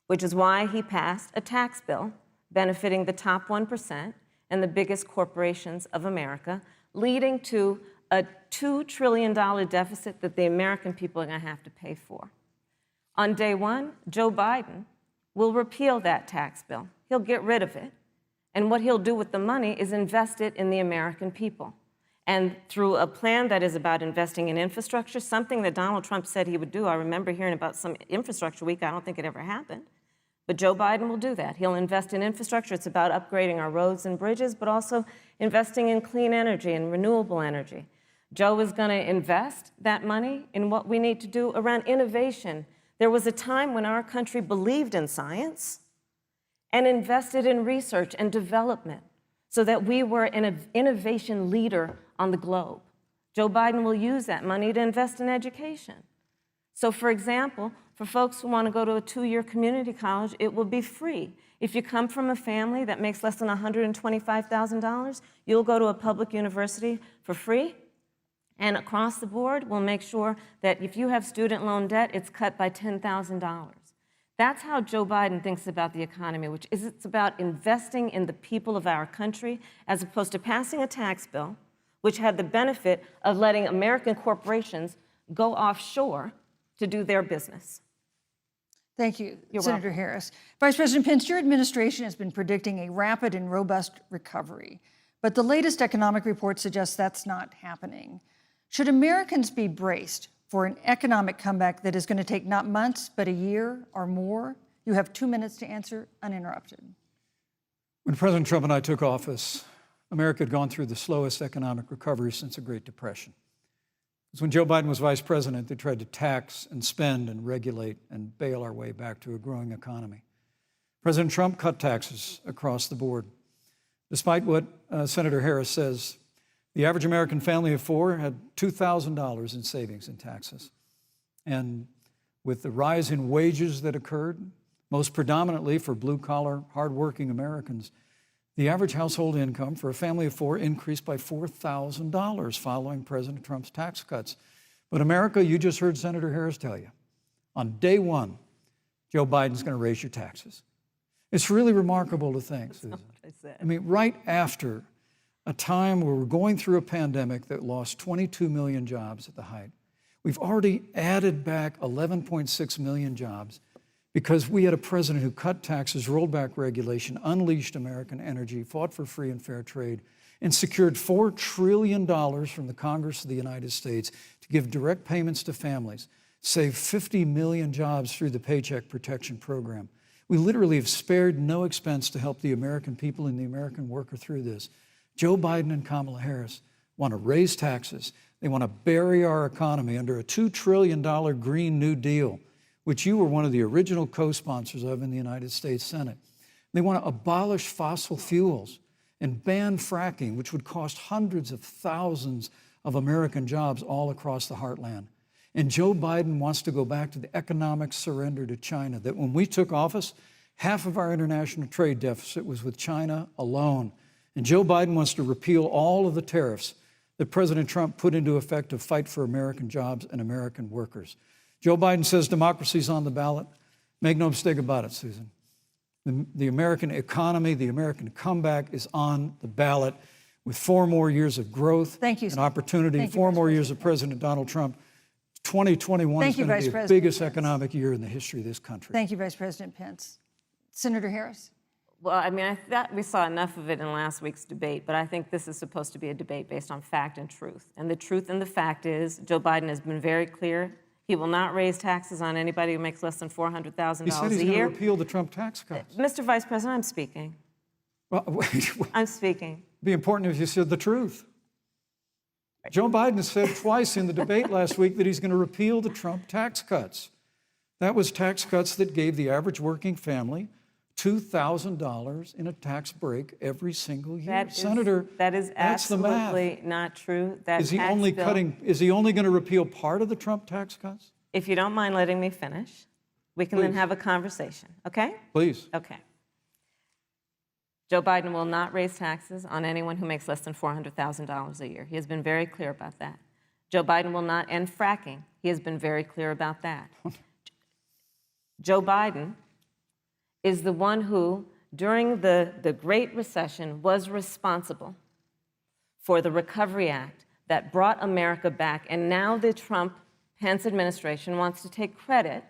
which is why he passed a tax bill benefiting the top 1% and the biggest corporations of America, leading to a $2 trillion deficit that the American people are going to have to pay for. On day one, Joe Biden will repeal that tax bill. He'll get rid of it. And what he'll do with the money is invest it in the American people. And through a plan that is about investing in infrastructure, something that Donald Trump said he would do. I remember hearing about some infrastructure week. I don't think it ever happened. But Joe Biden will do that. He'll invest in infrastructure. It's about upgrading our roads and bridges, but also investing in clean energy and renewable energy. Joe is going to invest that money in what we need to do around innovation. There was a time when our country believed in science and invested in research and development so that we were an innovation leader on the globe. Joe Biden will use that money to invest in education. So, for example, for folks who want to go to a 2-year community college, it will be free. If you come from a family that makes less than $125,000, you'll go to a public university for free. And across the board, we'll make sure that if you have student loan debt, it's cut by $10,000. That's how Joe Biden thinks about the economy, which is it's about investing in the people of our country as opposed to passing a tax bill, which had the benefit of letting American corporations go offshore to do their business. Thank you, You're Senator welcome. Harris. Vice President Pence, your administration has been predicting a rapid and robust recovery, but the latest economic report suggests that's not happening. Should Americans be braced for an economic comeback that is going to take not months, but a year or more? You have 2 minutes to answer uninterrupted. When President Trump and I took office, America had gone through the slowest economic recovery since the Great Depression. Because when Joe Biden was vice president, they tried to tax and spend and regulate and bail our way back to a growing economy. President Trump cut taxes across the board. Despite what Senator Harris says, the average American family of 4 had $2,000 in savings in taxes. And with the rise in wages that occurred, most predominantly for blue-collar, hardworking Americans, the average household income for a family of 4 increased by $4,000 following President Trump's tax cuts. But America, you just heard Senator Harris tell you, on day one, Joe Biden's going to raise your taxes. It's really remarkable to think, Susan. I mean, right after a time where we're going through a pandemic that lost 22 million jobs at the height, we've already added back 11.6 million jobs because we had a president who cut taxes, rolled back regulation, unleashed American energy, fought for free and fair trade, and secured $4 trillion from the Congress of the United States to give direct payments to families, saved 50 million jobs through the Paycheck Protection Program. We literally have spared no expense to help the American people and the American worker through this. Joe Biden and Kamala Harris want to raise taxes. They want to bury our economy under a $2 trillion Green New Deal, which you were one of the original co-sponsors of in the United States Senate. They want to abolish fossil fuels and ban fracking, which would cost hundreds of thousands of American jobs all across the heartland. And Joe Biden wants to go back to the economic surrender to China, that when we took office, half of our international trade deficit was with China alone. And Joe Biden wants to repeal all of the tariffs that President Trump put into effect to fight for American jobs and American workers. Joe Biden says democracy's on the ballot. Make no mistake about it, Susan. The American economy, the American comeback is on the ballot with 4 more years of growth and opportunity, 4 more years of President Donald Trump. 2021 is going to be the biggest economic year in the history of this country. Thank you, Vice President Pence. Senator Harris. Well, I mean, I thought we saw enough of it in last week's debate, but I think this is supposed to be a debate based on fact and truth. And the truth and the fact is Joe Biden has been very clear. He will not raise taxes on anybody who makes less than $400,000 a year. He said he's going to repeal the Trump tax cuts. Mr. Vice President, I'm speaking. Well, wait. I'm speaking. It'd be important if you said the truth. Joe Biden said twice in the debate last week that he's going to repeal the Trump tax cuts. That was tax cuts that gave the average working family $2,000 in a tax break every single year. Senator, that is that's the math. absolutely not true. That Is he tax only bill, is he only going to repeal part of the Trump tax cuts? If you don't mind letting me finish, we can then have a conversation, okay? Please. Okay. Joe Biden will not raise taxes on anyone who makes less than $400,000 a year. He has been very clear about that. Joe Biden will not end fracking. He has been very clear about that. Joe Biden is the one who, during the Great Recession, was responsible for the Recovery Act that brought America back. And now the Trump-Pence administration wants to take credit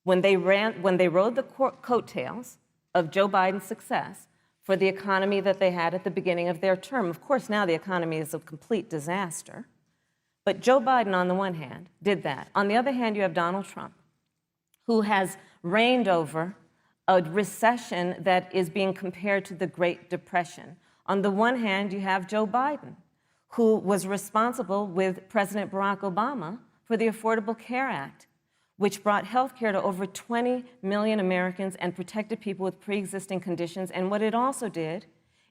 when they rode the coattails of Joe Biden's success for the economy that they had at the beginning of their term. Of course, now the economy is a complete disaster. But Joe Biden, on the one hand, did that. On the other hand, you have Donald Trump, who has reigned over a recession that is being compared to the Great Depression. On the one hand, you have Joe Biden, who was responsible with President Barack Obama for the Affordable Care Act, which brought health care to over 20 million Americans and protected people with pre-existing conditions. And what it also did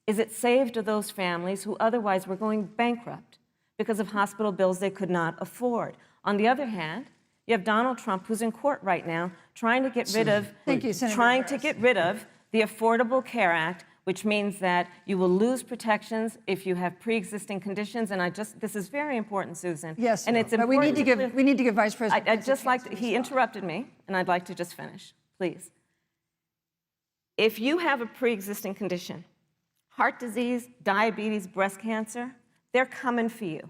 is it saved those families who otherwise were going bankrupt because of hospital bills they could not afford. On the other hand, you have Donald Trump, who's in court right now, trying to get rid of the Affordable Care Act, which means that you will lose protections if you have pre-existing conditions. And this is very important, Susan. Yes, and it's but we need to give Vice President. I'd just like to, he interrupted me, and I'd like to just finish, please. If you have a pre-existing condition, heart disease, diabetes, breast cancer, they're coming for you.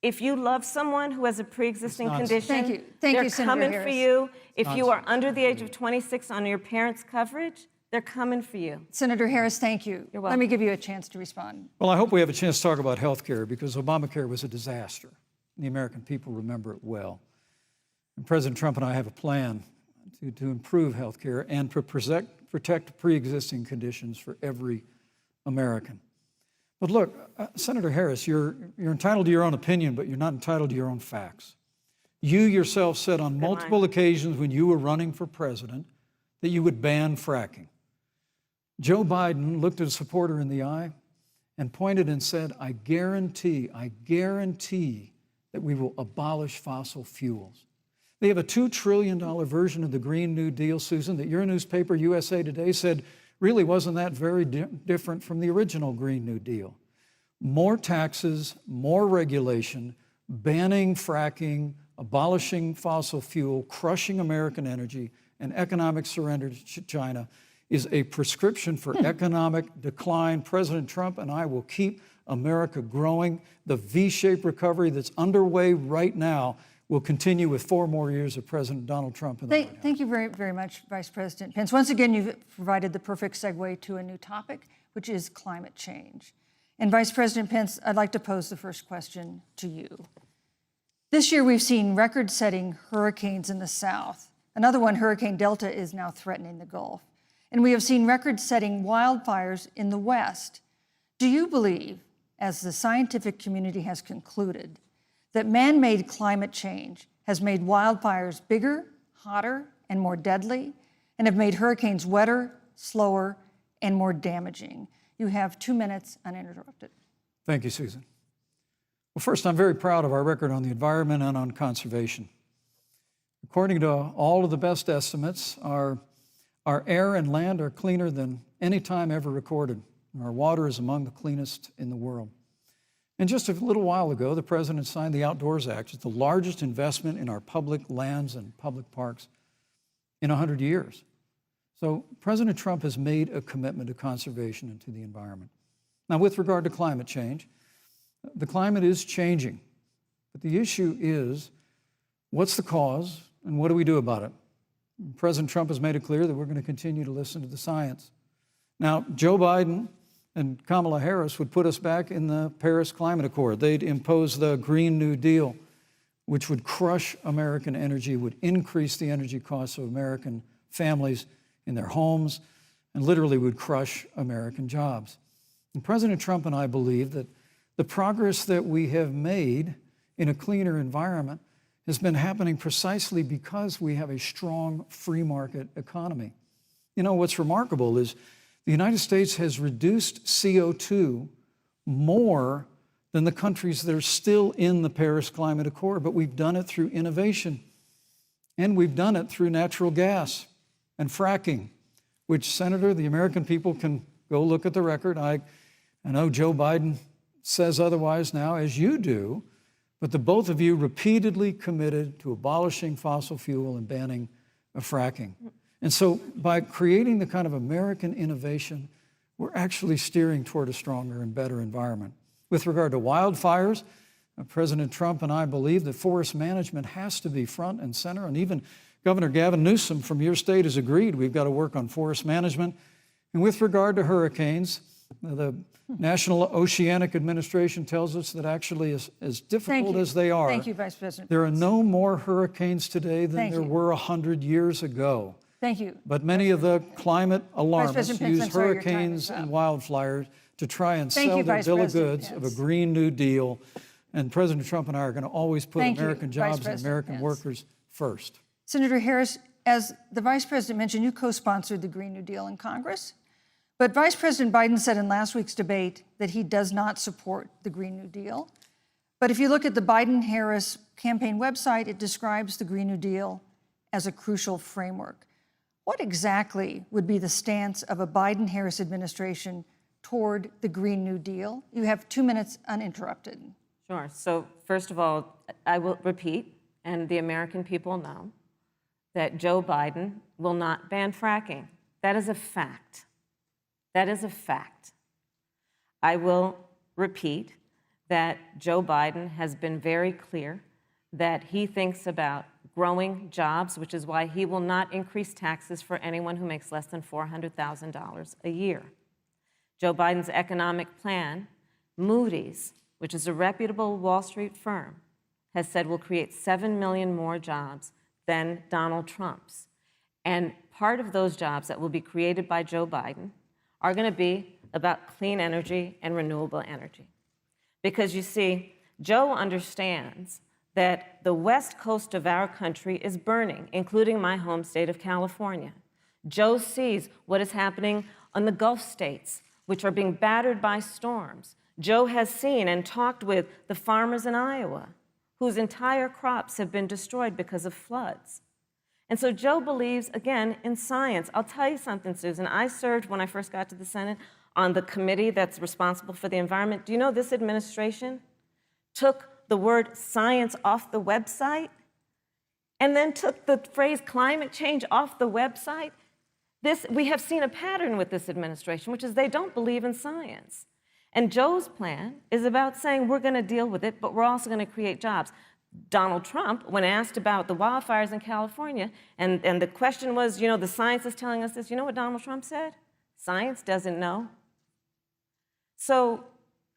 If you love someone who has a pre-existing condition, they're coming for you. If you are under the age of 26 on your parents' coverage, they're coming for you. Senator Harris, thank you. You're welcome. Let me give you a chance to respond. Well, I hope we have a chance to talk about health care because Obamacare was a disaster. The American people remember it well. And President Trump and I have a plan to improve health care and to protect pre-existing conditions for every American. But look, Senator Harris, you're entitled to your own opinion, but you're not entitled to your own facts. You yourself said on multiple occasions when you were running for president that you would ban fracking. Joe Biden looked at a supporter in the eye and pointed and said, I guarantee that we will abolish fossil fuels. They have a $2 trillion version of the Green New Deal, Susan, that your newspaper, USA Today, said really wasn't that very different from the original Green New Deal. More taxes, more regulation, banning fracking, abolishing fossil fuel, crushing American energy, and economic surrender to China is a prescription for economic decline. President Trump and I will keep America growing. The V-shaped recovery that's underway right now will continue with 4 more years of President Donald Trump in the White House. Thank you very, very much, Vice President Pence. Once again, you've provided the perfect segue to a new topic, which is climate change. And Vice President Pence, I'd like to pose the first question to you. This year, we've seen record-setting hurricanes in the South. Another one, Hurricane Delta, is now threatening the Gulf. And we have seen record-setting wildfires in the West. Do you believe, as the scientific community has concluded, that man-made climate change has made wildfires bigger, hotter, and more deadly, and have made hurricanes wetter, slower, and more damaging? You have 2 minutes uninterrupted. Thank you, Susan. Well, first, I'm very proud of our record on the environment and on conservation. According to all of the best estimates, our air and land are cleaner than any time ever recorded, and our water is among the cleanest in the world. And just a little while ago, the President signed the Outdoors Act. It's the largest investment in our public lands and public parks in 100 years. So President Trump has made a commitment to conservation and to the environment. Now, with regard to climate change, the climate is changing. But the issue is, what's the cause and what do we do about it? President Trump has made it clear that we're going to continue to listen to the science. Now, Joe Biden and Kamala Harris would put us back in the Paris Climate Accord. They'd impose the Green New Deal, which would crush American energy, would increase the energy costs of American families in their homes, and literally would crush American jobs. And President Trump and I believe that the progress that we have made in a cleaner environment has been happening precisely because we have a strong free market economy. You know, what's remarkable is the United States has reduced CO2 more than the countries that are still in the Paris Climate Accord, but we've done it through innovation, and we've done it through natural gas and fracking, which, Senator, the American people can go look at the record. I know Joe Biden says otherwise now, as you do, but the both of you repeatedly committed to abolishing fossil fuel and banning fracking. And so by creating the kind of American innovation, we're actually steering toward a stronger and better environment. With regard to wildfires, President Trump and I believe that forest management has to be front and center, and even Governor Gavin Newsom from your state has agreed we've got to work on forest management. And with regard to hurricanes, the National Oceanic Administration tells us that actually as difficult as they are, Thank you, Vice President. There are no more hurricanes today than there were 100 years ago. Thank you. But many of the climate alarmists Pence, use hurricanes and wildfires to try and sell their bill of goods of a Green New Deal. And President Trump and I are going to always put American jobs and American workers first. Senator Harris, as the Vice President mentioned, you co-sponsored the Green New Deal in Congress. But Vice President Biden said in last week's debate that he does not support the Green New Deal. But if you look at the Biden-Harris campaign website, it describes the Green New Deal as a crucial framework. What exactly would be the stance of a Biden-Harris administration toward the Green New Deal? You have 2 minutes uninterrupted. Sure. So first of all, I will repeat, and the American people know, that Joe Biden will not ban fracking. That is a fact. That is a fact. I will repeat that Joe Biden has been very clear that he thinks about growing jobs, which is why he will not increase taxes for anyone who makes less than $400,000 a year. Joe Biden's economic plan, Moody's, which is a reputable Wall Street firm, has said will create 7 million more jobs than Donald Trump's. And part of those jobs that will be created by Joe Biden are going to be about clean energy and renewable energy. Because you see, Joe understands that the west coast of our country is burning, including my home state of California. Joe sees what is happening on the Gulf states, which are being battered by storms. Joe has seen and talked with the farmers in Iowa, whose entire crops have been destroyed because of floods. And so Joe believes, again, in science. I'll tell you something, Susan. I served, when I first got to the Senate, on the committee that's responsible for the environment. Do you know this administration took the word science off the website and then took the phrase climate change off the website? We have seen a pattern with this administration, which is they don't believe in science. And Joe's plan is about saying we're going to deal with it, but we're also going to create jobs. Donald Trump, when asked about the wildfires in California, and the question was, you know, the science is telling us this, you know what Donald Trump said? Science doesn't know. So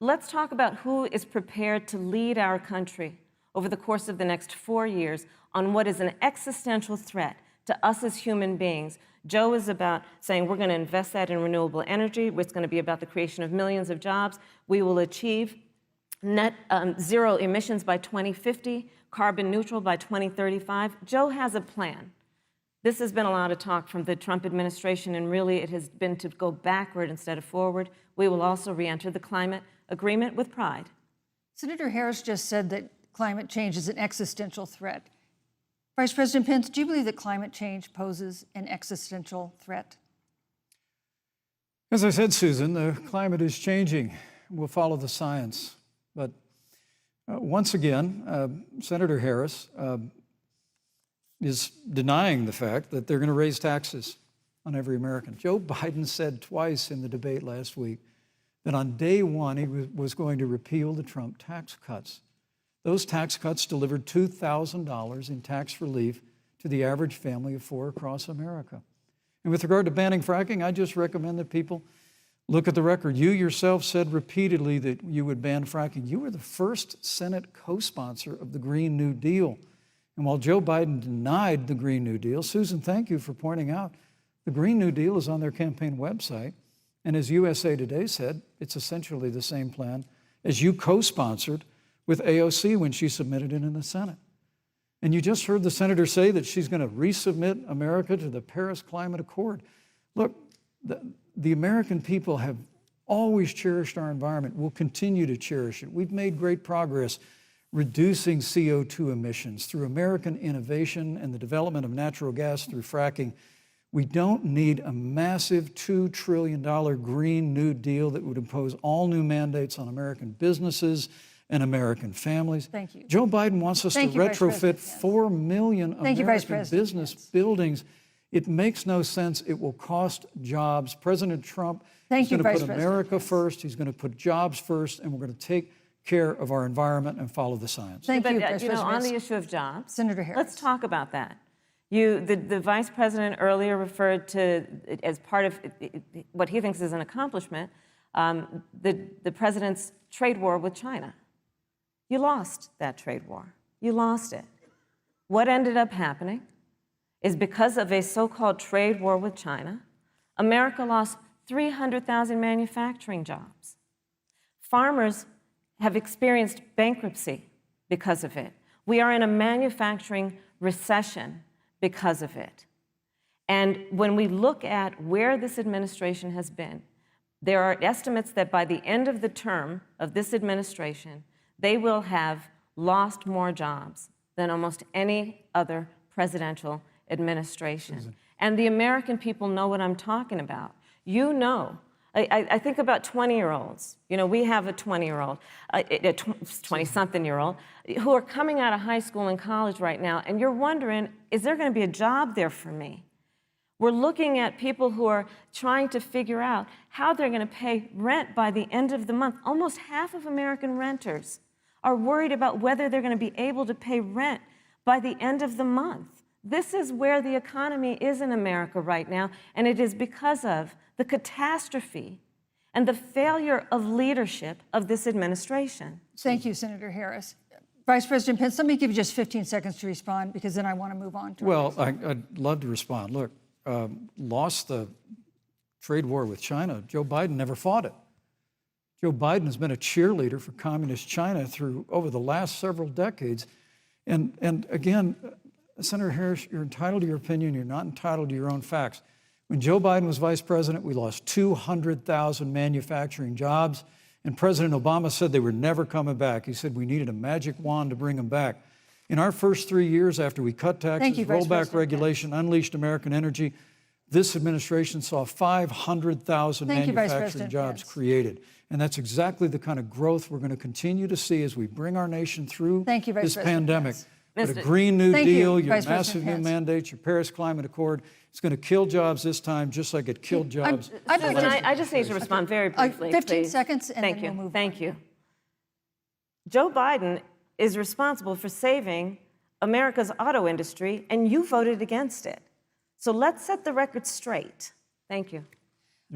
let's talk about who is prepared to lead our country over the course of the next 4 years on what is an existential threat to us as human beings. Joe is about saying we're going to invest that in renewable energy. It's going to be about the creation of millions of jobs. We will achieve net zero emissions by 2050, carbon neutral by 2035. Joe has a plan. This has been a lot of talk from the Trump administration, and really it has been to go backward instead of forward. We will also re-enter the climate agreement with pride. Senator Harris just said that climate change is an existential threat. Vice President Pence, do you believe that climate change poses an existential threat? As I said, Susan, the climate is changing. We'll follow the science. But once again, Senator Harris is denying the fact that they're going to raise taxes on every American. Joe Biden said twice in the debate last week that on day one he was going to repeal the Trump tax cuts. Those tax cuts delivered $2,000 in tax relief to the average family of four across America. And with regard to banning fracking, I just recommend that people look at the record. You yourself said repeatedly that you would ban fracking. You were the first Senate co-sponsor of the Green New Deal. And while Joe Biden denied the Green New Deal, Susan, thank you for pointing out, the Green New Deal is on their campaign website. And as USA Today said, it's essentially the same plan as you co-sponsored with AOC when she submitted it in the Senate. And you just heard the senator say that she's going to resubmit America to the Paris Climate Accord. Look, the American people have always cherished our environment. We'll continue to cherish it. We've made great progress reducing CO2 emissions through American innovation and the development of natural gas through fracking. We don't need a massive $2 trillion Green New Deal that would impose all new mandates on American businesses and American families. Thank you. Joe Biden wants us to retrofit 4 million American business buildings. It makes no sense. It will cost jobs. President Trump is going to put America first. He's going to put jobs first, and we're going to take care of our environment and follow the science. Thank you, But, on the issue of jobs, Senator Harris. Let's talk about that. The vice president earlier referred to, as part of what he thinks is an accomplishment, the president's trade war with China. You lost that trade war. You lost it. What ended up happening is because of a so-called trade war with China, America lost 300,000 manufacturing jobs. Farmers have experienced bankruptcy because of it. We are in a manufacturing recession because of it. And when we look at where this administration has been, there are estimates that by the end of the term of this administration, they will have lost more jobs than almost any other presidential administration. And the American people know what I'm talking about. You know, I think about 20-year-olds. We have a 20-year-old, a 20-something-year-old, who are coming out of high school and college right now, and you're wondering, is there going to be a job there for me? We're looking at people who are trying to figure out how they're going to pay rent by the end of the month. Almost half of American renters are worried about whether they're going to be able to pay rent by the end of the month. This is where the economy is in America right now, and it is because of the catastrophe and the failure of leadership of this administration. Thank you, Senator Harris. Vice President Pence, let me give you just 15 seconds to respond, because then I want to move on to Well, I'd love to respond. Look, lost the trade war with China. Joe Biden never fought it. Joe Biden has been a cheerleader for communist China over the last several decades. And again, Senator Harris, you're entitled to your opinion. You're not entitled to your own facts. When Joe Biden was vice president, we lost 200,000 manufacturing jobs, and President Obama said they were never coming back. He said we needed a magic wand to bring them back. In our first 3 years after we cut taxes, rolled back regulation, unleashed American energy, this administration saw 500,000 manufacturing jobs created. And that's exactly the kind of growth we're going to continue to see as we bring our nation through this pandemic. But a Green New Deal, your massive new mandates, your Paris Climate Accord, it's going to kill jobs this time, just like it killed jobs. I just need to respond very briefly. 15 seconds, and then we'll move on. Thank you. Joe Biden is responsible for saving America's auto industry, and you voted against it. So let's set the record straight. Thank you.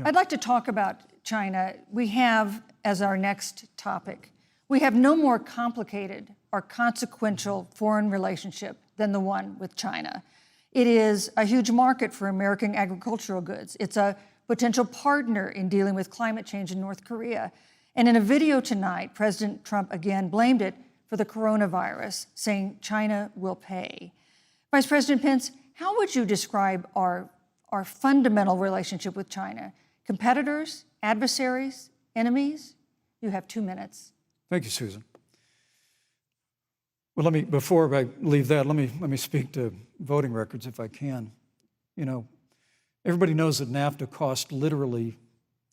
I'd like to talk about China. We have, as our next topic, we have no more complicated or consequential foreign relationship than the one with China. It is a huge market for American agricultural goods. It's a potential partner in dealing with climate change in North Korea. And in a video tonight, President Trump again blamed it for the coronavirus, saying China will pay. Vice President Pence, how would you describe our fundamental relationship with China? Competitors, adversaries, enemies? You have 2 minutes. Thank you, Susan. Well, before I leave that, let me speak to voting records if I can. Everybody knows that NAFTA cost literally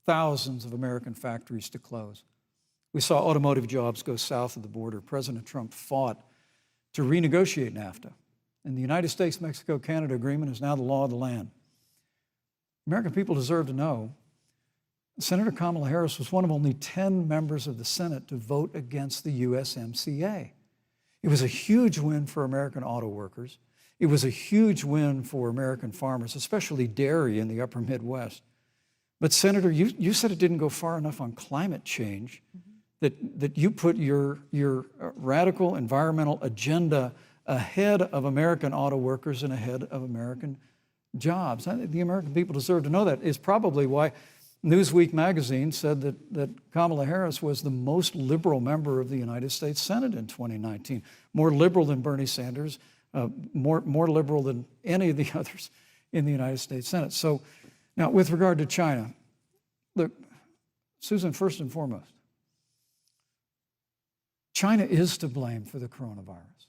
thousands of American factories to close. We saw automotive jobs go south of the border. President Trump fought to renegotiate NAFTA. And the United States-Mexico-Canada agreement is now the law of the land. American people deserve to know Senator Kamala Harris was one of only 10 members of the Senate to vote against the USMCA. It was a huge win for American auto workers. It was a huge win for American farmers, especially dairy in the upper Midwest. But Senator, you said it didn't go far enough on climate change, that you put your radical environmental agenda ahead of American auto workers and ahead of American jobs. I think the American people deserve to know that. It's probably why Newsweek magazine said that Kamala Harris was the most liberal member of the United States Senate in 2019, more liberal than Bernie Sanders, more liberal than any of the others in the United States Senate. So now with regard to China, look, Susan, first and foremost, China is to blame for the coronavirus.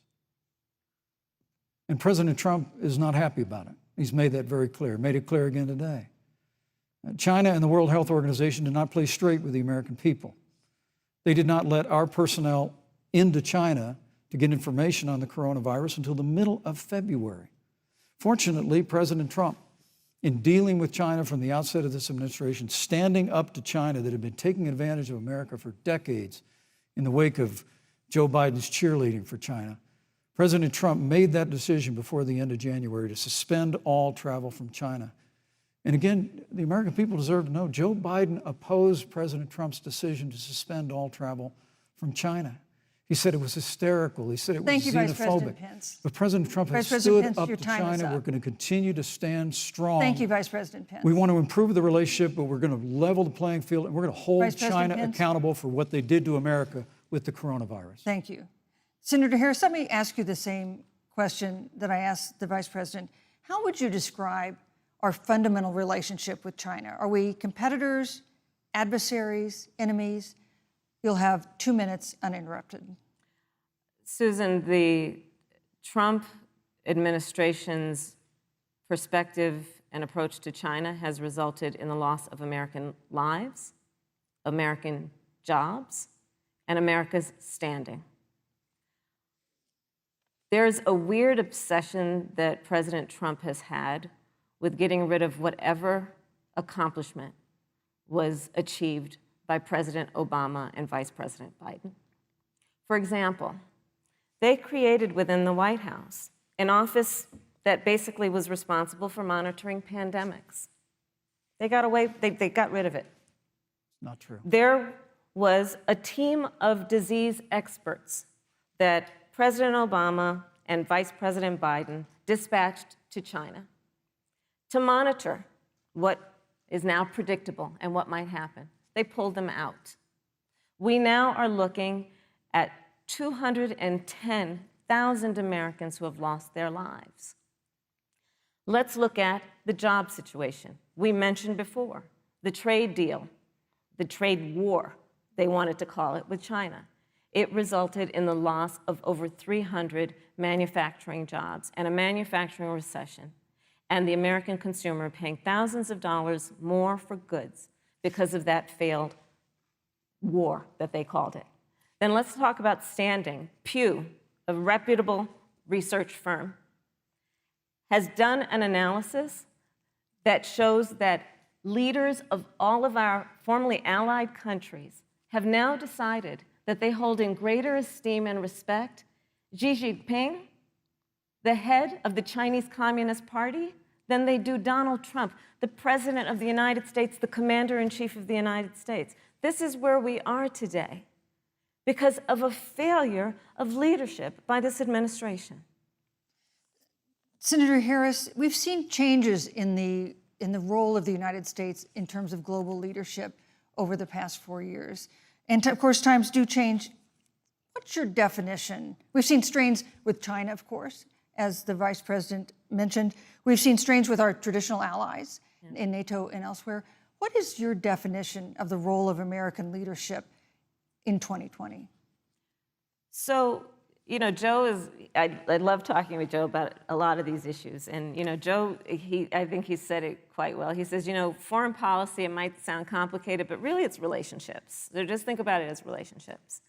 And President Trump is not happy about it. He's made that very clear, made it clear again today. China and the World Health Organization did not play straight with the American people. They did not let our personnel into China to get information on the coronavirus until the middle of February. Fortunately, President Trump, in dealing with China from the outset of this administration, standing up to China that had been taking advantage of America for decades in the wake of Joe Biden's cheerleading for China, President Trump made that decision before the end of January to suspend all travel from China. And again, the American people deserve to know Joe Biden opposed President Trump's decision to suspend all travel from China. He said it was hysterical. He said it was Thank you, Vice xenophobic. President Pence. But President Trump has Vice President stood Pence, up your to time is China. up. We're going to continue to stand strong. Thank you, Vice President Pence. We want to improve the relationship, but we're going to level the playing field, and we're going to hold Vice President China Pence. accountable for what they did to America with the coronavirus. Thank you. Senator Harris, let me ask you the same question that I asked the Vice President. How would you describe our fundamental relationship with China? Are we competitors, adversaries, enemies? You'll have 2 minutes uninterrupted. Susan, the Trump administration's perspective and approach to China has resulted in the loss of American lives, American jobs, and America's standing. There's a weird obsession that President Trump has had with getting rid of whatever accomplishment was achieved by President Obama and Vice President Biden. For example, they created within the White House an office that basically was responsible for monitoring pandemics. They got rid of it. Not true. There was a team of disease experts that President Obama and Vice President Biden dispatched to China to monitor what is now predictable and what might happen. They pulled them out. We now are looking at 210,000 Americans who have lost their lives. Let's look at the job situation. We mentioned before the trade deal, the trade war, they wanted to call it, with China. It resulted in the loss of over 300 manufacturing jobs and a manufacturing recession, and the American consumer paying thousands of dollars more for goods because of that failed war that they called it. Then let's talk about standing. Pew, a reputable research firm, has done an analysis that shows that leaders of all of our formerly allied countries have now decided that they hold in greater esteem and respect Xi Jinping, the head of the Chinese Communist Party, than they do Donald Trump, the President of the United States, the Commander-in-Chief of the United States. This is where we are today because of a failure of leadership by this administration. Senator Harris, we've seen changes in the role of the United States in terms of global leadership over the past 4 years. And of course, times do change. What's your definition? We've seen strains with China, of course, as the Vice President mentioned. We've seen strains with our traditional allies in NATO and elsewhere. What is your definition of the role of American leadership in 2020? So Joe is, I love talking with Joe about a lot of these issues. And, Joe, I think he said it quite well. He says, foreign policy, it might sound complicated, but really it's relationships. So just think about it as relationships.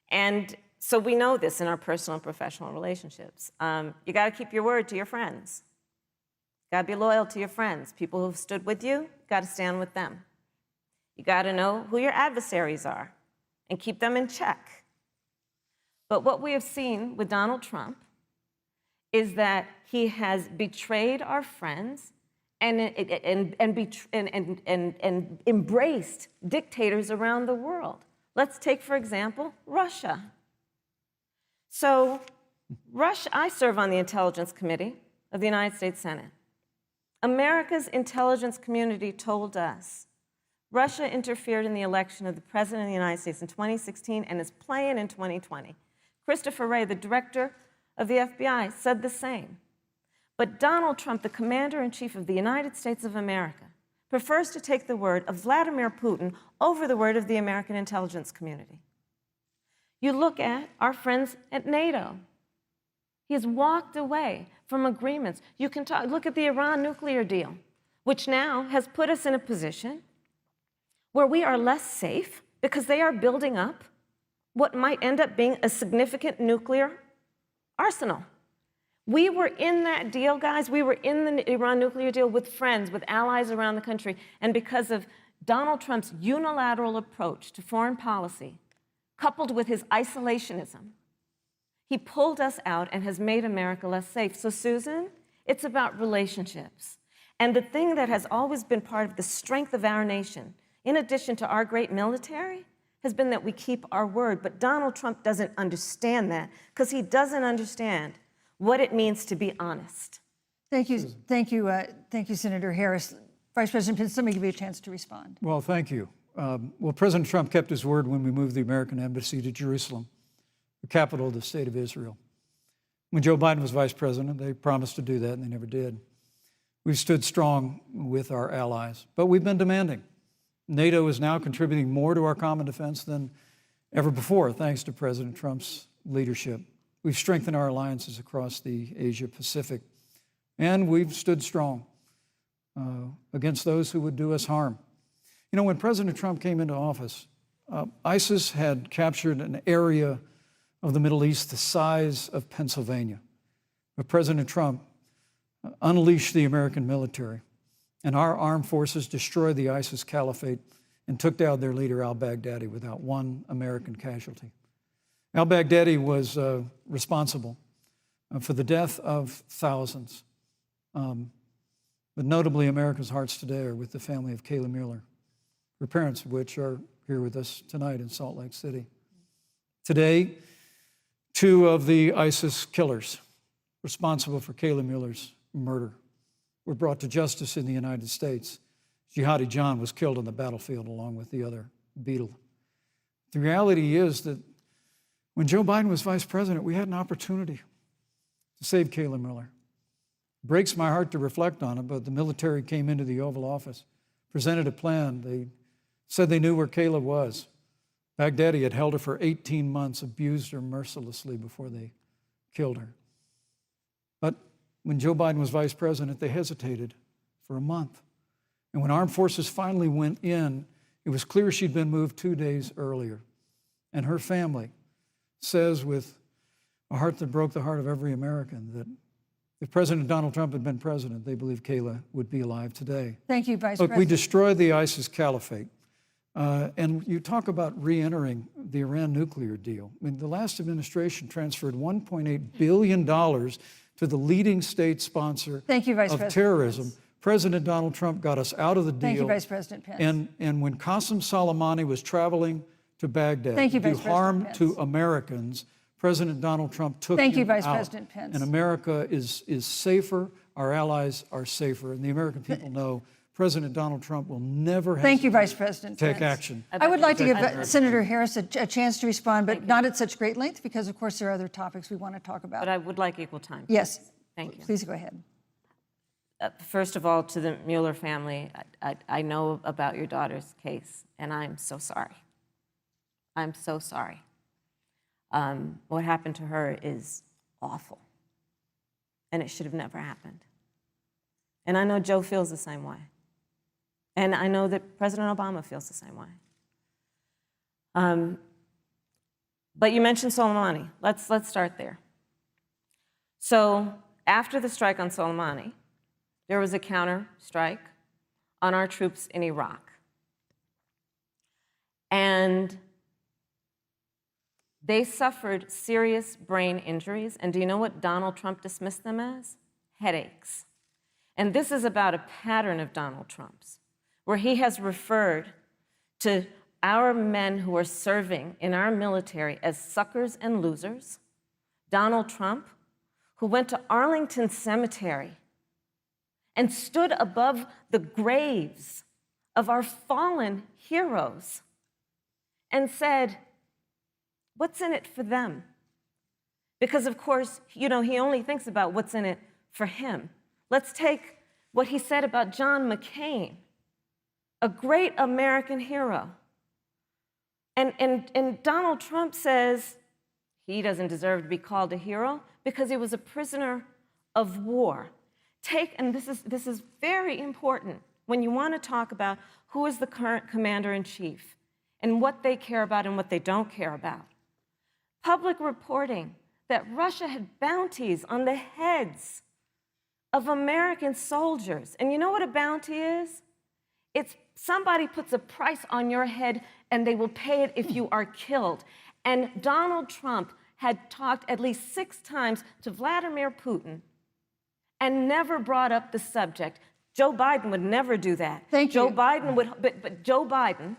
And so we know this in our personal and professional relationships. You got to keep your word to your friends. You got to be loyal to your friends. People who've stood with you, you got to stand with them. You got to know who your adversaries are and keep them in check. But what we have seen with Donald Trump is that he has betrayed our friends and embraced dictators around the world. Let's take, for example, Russia. So I serve on the Intelligence Committee of the United States Senate. America's intelligence community told us Russia interfered in the election of the President of the United States in 2016 and is playing in 2020. Christopher Wray, the director of the FBI, said the same. But Donald Trump, the commander-in-chief of the United States of America, prefers to take the word of Vladimir Putin over the word of the American intelligence community. You look at our friends at NATO. He has walked away from agreements. You can look at the Iran nuclear deal, which now has put us in a position where we are less safe because they are building up what might end up being a significant nuclear arsenal. We were in that deal, guys. We were in the Iran nuclear deal with friends, with allies around the country. And because of Donald Trump's unilateral approach to foreign policy, coupled with his isolationism, he pulled us out and has made America less safe. So, Susan, it's about relationships. And the thing that has always been part of the strength of our nation, in addition to our great military, has been that we keep our word. But Donald Trump doesn't understand that because he doesn't understand what it means to be honest. Thank you, Senator Harris. Vice President Pence, let me give you a chance to respond. Well, thank you. Well, President Trump kept his word when we moved the American embassy to Jerusalem, the capital of the state of Israel. When Joe Biden was vice president, they promised to do that, and they never did. We've stood strong with our allies, but we've been demanding. NATO is now contributing more to our common defense than ever before, thanks to President Trump's leadership. We've strengthened our alliances across the Asia-Pacific, and we've stood strong against those who would do us harm. When President Trump came into office, ISIS had captured an area of the Middle East the size of Pennsylvania. But President Trump unleashed the American military, and our armed forces destroyed the ISIS caliphate and took down their leader, al-Baghdadi, without one American casualty. Al-Baghdadi was responsible for the death of thousands. But notably, America's hearts today are with the family of Kayla Mueller, her parents of which are here with us tonight in Salt Lake City. Today, 2 of the ISIS killers responsible for Kayla Mueller's murder were brought to justice in the United States. Jihadi John was killed on the battlefield along with the other beetle. The reality is that when Joe Biden was vice president, we had an opportunity to save Kayla Mueller. It breaks my heart to reflect on it, but the military came into the Oval Office, presented a plan. They said they knew where Kayla was. Baghdadi had held her for 18 months, abused her mercilessly before they killed her. But when Joe Biden was vice president, they hesitated for a month. And when armed forces finally went in, it was clear she'd been moved 2 days earlier. And her family says with a heart that broke the heart of every American that if President Donald Trump had been president, they believe Kayla would be alive today. Thank you, Vice Look, President. we destroyed the ISIS caliphate. And you talk about re-entering the Iran nuclear deal. I mean, the last administration transferred $1.8 billion to the leading state sponsor Thank you, Vice of President terrorism. Pence. President Donald Trump got us out of the deal. Thank you, Vice President Pence. And when Qasem Soleimani was traveling to Baghdad Thank you, to do Vice President harm Pence. to Americans, President Donald Trump took Thank you, him Vice out. President Pence. And America is safer, our allies are safer, and the American people know President Donald Trump will never Thank you, hesitate Vice President to take Pence. action. I would like to give Senator Harris a chance to respond, but not at such great length, because of course there are other topics we want to talk about. But I would like equal time. Yes. Thank you. Please go ahead. First of all, to the Mueller family, I know about your daughter's case, and I'm so sorry. I'm so sorry. What happened to her is awful, and it should have never happened. And I know Joe feels the same way. And I know that President Obama feels the same way. But you mentioned Soleimani. Let's start there. So after the strike on Soleimani, there was a counter strike on our troops in Iraq. And they suffered serious brain injuries. And do you know what Donald Trump dismissed them as? Headaches. And this is about a pattern of Donald Trump's, where he has referred to our men who are serving in our military as suckers and losers. Donald Trump, who went to Arlington Cemetery and stood above the graves of our fallen heroes and said, what's in it for them? Because, of course, he only thinks about what's in it for him. Let's take what he said about John McCain, a great American hero. And Donald Trump says he doesn't deserve to be called a hero because he was a prisoner of war. And this is very important when you want to talk about who is the current commander-in-chief and what they care about and what they don't care about. Public reporting that Russia had bounties on the heads of American soldiers. And you know what a bounty is? It's somebody puts a price on your head and they will pay it if you are killed. And Donald Trump had talked at least 6 times to Vladimir Putin and never brought up the subject. Joe Biden would never do that. Thank you. Joe Biden would, but Joe Biden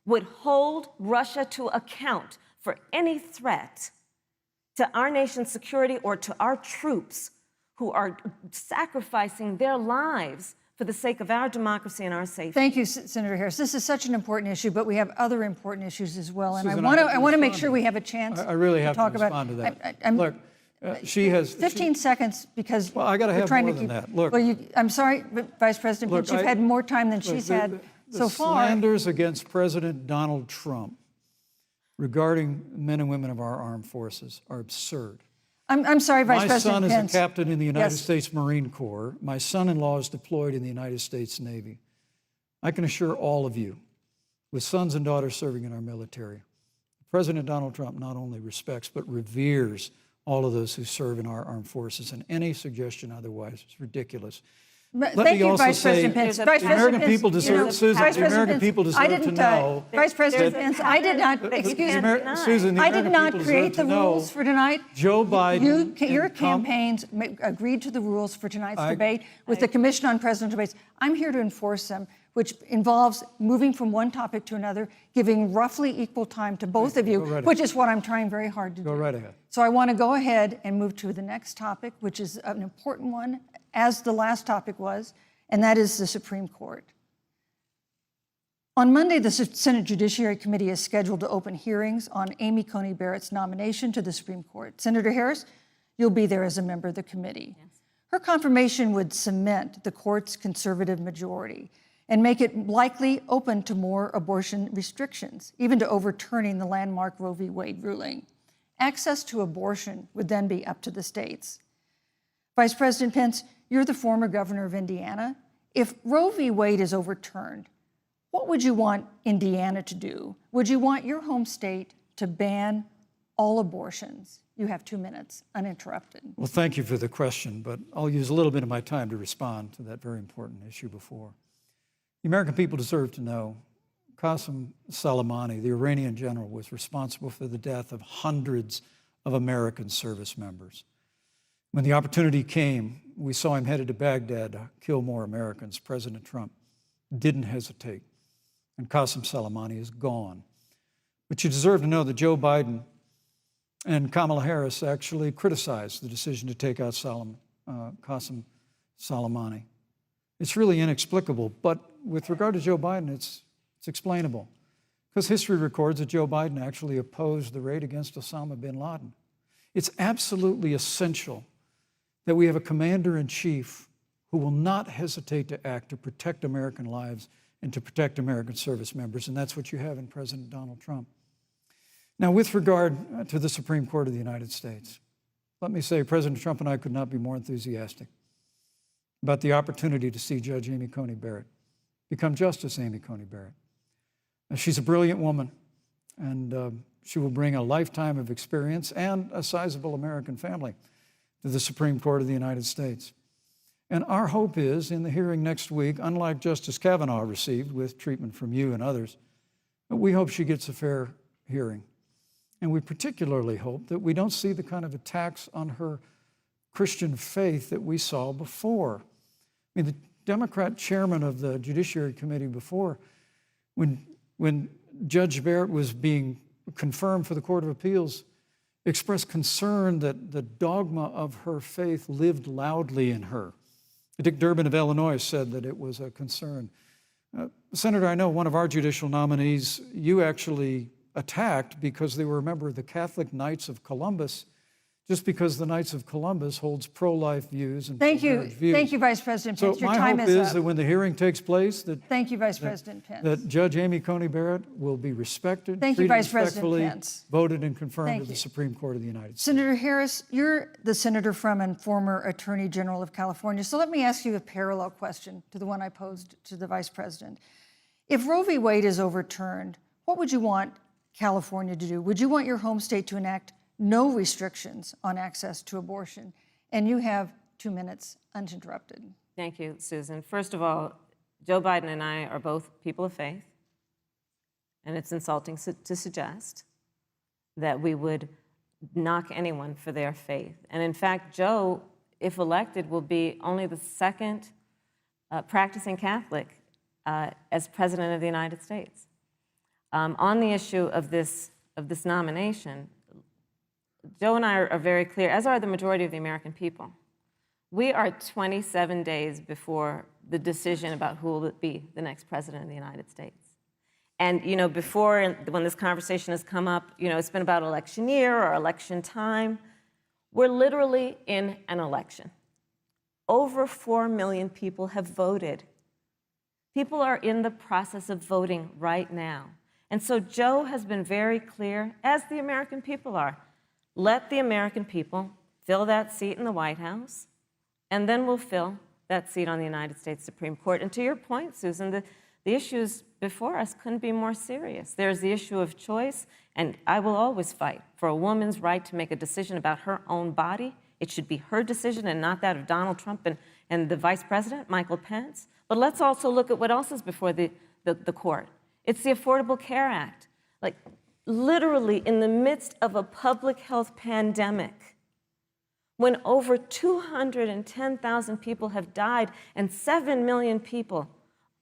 would hold Russia to account for any threat to our nation's security or to our troops who are sacrificing their lives for the sake of our democracy and our safety. Thank you, Senator Harris. This is such an important issue, but we have other important issues as well. And Susan, I want to make sure we have a chance I really have talk to about respond to that. I'm, Look, she has 15 seconds because Well, I gotta we're have trying more to than keep. that. Look. Well, I'm sorry, but Vice President Look, Pence, you've had more time than she's had so far. The slanders against President Donald Trump regarding men and women of our armed forces are absurd. I'm sorry, Vice My President son is Pence. a captain in the United Yes. States Marine Corps. My son-in-law is deployed in the United States Navy. I can assure all of you, with sons and daughters serving in our military, President Donald Trump not only respects but reveres all of those who serve in our armed forces, and any suggestion otherwise is ridiculous. But Let thank me you, also Vice say, President Pence. the Vice the President American Pence, people deserve, Susan, Vice the President American Pence, people I deserve to didn't, know. Vice President that- Pence, I did not, excuse me, Susan, the I did American not people create deserve the to know rules for tonight. Joe Biden Your and campaigns agreed to the rules for tonight's debate with the Commission on Presidential Debates. I'm here to enforce them, which involves moving from one topic to another, giving roughly equal time to both of you, Go right which is what I'm trying very hard to do. Go right ahead. So I want to go ahead and move to the next topic, which is an important one, as the last topic was, and that is the Supreme Court. On Monday, the Senate Judiciary Committee is scheduled to open hearings on Amy Coney Barrett's nomination to the Supreme Court. Senator Harris, you'll be there as a member of the committee. Yes. Her confirmation would cement the court's conservative majority and make it likely open to more abortion restrictions, even to overturning the landmark Roe v. Wade ruling. Access to abortion would then be up to the states. Vice President Pence, you're the former governor of Indiana. If Roe v. Wade is overturned, what would you want Indiana to do? Would you want your home state to ban all abortions? You have 2 minutes, uninterrupted. Well, thank you for the question, but I'll use a little bit of my time to respond to that very important issue before. The American people deserve to know Qasem Soleimani, the Iranian general, was responsible for the death of hundreds of American service members. When the opportunity came, we saw him headed to Baghdad to kill more Americans. President Trump didn't hesitate, and Qasem Soleimani is gone. But you deserve to know that Joe Biden and Kamala Harris actually criticized the decision to take out Qasem Soleimani. It's really inexplicable, but with regard to Joe Biden, it's explainable, because history records that Joe Biden actually opposed the raid against Osama bin Laden. It's absolutely essential that we have a commander-in-chief who will not hesitate to act to protect American lives and to protect American service members, and that's what you have in President Donald Trump. Now, with regard to the Supreme Court of the United States, let me say President Trump and I could not be more enthusiastic about the opportunity to see Judge Amy Coney Barrett become Justice Amy Coney Barrett. She's a brilliant woman, and she will bring a lifetime of experience and a sizable American family to the Supreme Court of the United States. And our hope is, in the hearing next week, unlike Justice Kavanaugh received with treatment from you and others, we hope she gets a fair hearing. And we particularly hope that we don't see the kind of attacks on her Christian faith that we saw before. I mean, the Democrat chairman of the Judiciary Committee before, when Judge Barrett was being confirmed for the Court of Appeals, expressed concern that the dogma of her faith lived loudly in her. Dick Durbin of Illinois said that it was a concern. Senator, I know one of our judicial nominees you actually attacked because they were a member of the Catholic Knights of Columbus, just because the Knights of Columbus holds pro-life views and pro-marriage views. Thank you, Vice President Pence. So Your my time hope is is up. that when the hearing takes place, Thank you, Vice President Pence. that Judge Amy Coney Barrett will be respected, Thank you, treated Vice President respectfully, Pence. voted and confirmed Thank to the you. Supreme Court of the United States. Senator Harris, you're the senator from and former Attorney General of California. So let me ask you a parallel question to the one I posed to the Vice President. If Roe v. Wade is overturned, what would you want California to do? Would you want your home state to enact no restrictions on access to abortion? And you have 2 minutes uninterrupted. Thank you, Susan. First of all, Joe Biden and I are both people of faith, and it's insulting to suggest that we would knock anyone for their faith. And in fact, Joe, if elected, will be only the second practicing Catholic as President of the United States. On the issue of this nomination, Joe and I are very clear, as are the majority of the American people. We are 27 days before the decision about who will be the next president of the United States. And, you know, before, when this conversation has come up, you know, it's been about election year or election time. We're literally in an election. Over 4 million people have voted. People are in the process of voting right now. And so Joe has been very clear, as the American people are. Let the American people fill that seat in the White House, and then we'll fill that seat on the United States Supreme Court. And to your point, Susan, the issues before us couldn't be more serious. There's the issue of choice, and I will always fight for a woman's right to make a decision about her own body. It should be her decision and not that of Donald Trump and the Vice President, Michael Pence. But let's also look at what else is before the court. It's the Affordable Care Act. Like, literally in the midst of a public health pandemic, when over 210,000 people have died and 7 million people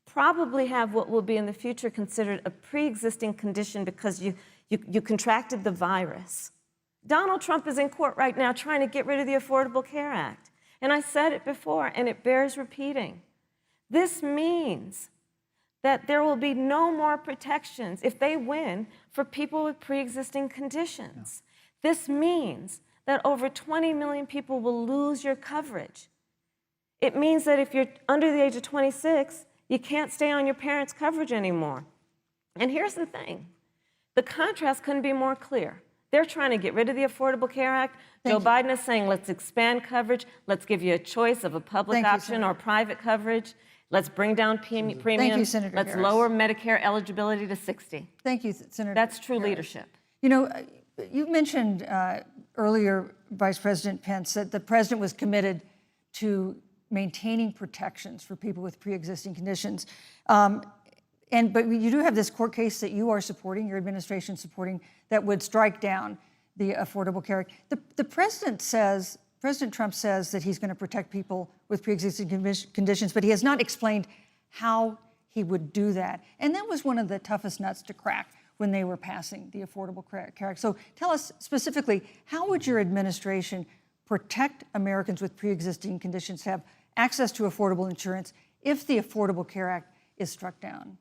probably have what will be in the future considered a pre-existing condition because you contracted the virus. Donald Trump is in court right now trying to get rid of the Affordable Care Act. And I said it before, and it bears repeating. This means that there will be no more protections, if they win, for people with pre-existing conditions. Yeah. This means that over 20 million people will lose your coverage. It means that if you're under the age of 26, you can't stay on your parents' coverage anymore. And here's the thing. The contrast couldn't be more clear. They're trying to get rid of the Affordable Care Act. Joe Biden is saying, let's expand coverage. Let's give you a choice of a public option or private coverage. Let's bring down premiums. Thank you, Senator Let's Harris. lower Medicare eligibility to 60. Thank you, Senator That's true Harris. leadership. You know, you mentioned earlier, Vice President Pence, that the president was committed to maintaining protections for people with pre-existing conditions. But you do have this court case that you are supporting, your administration supporting, that would strike down the Affordable Care Act. The president says, President Trump says that he's going to protect people with pre-existing conditions, but he has not explained how he would do that. And that was one of the toughest nuts to crack when they were passing the Affordable Care Act. So tell us specifically, how would your administration protect Americans with pre-existing conditions to have access to affordable insurance if the Affordable Care Act is struck down?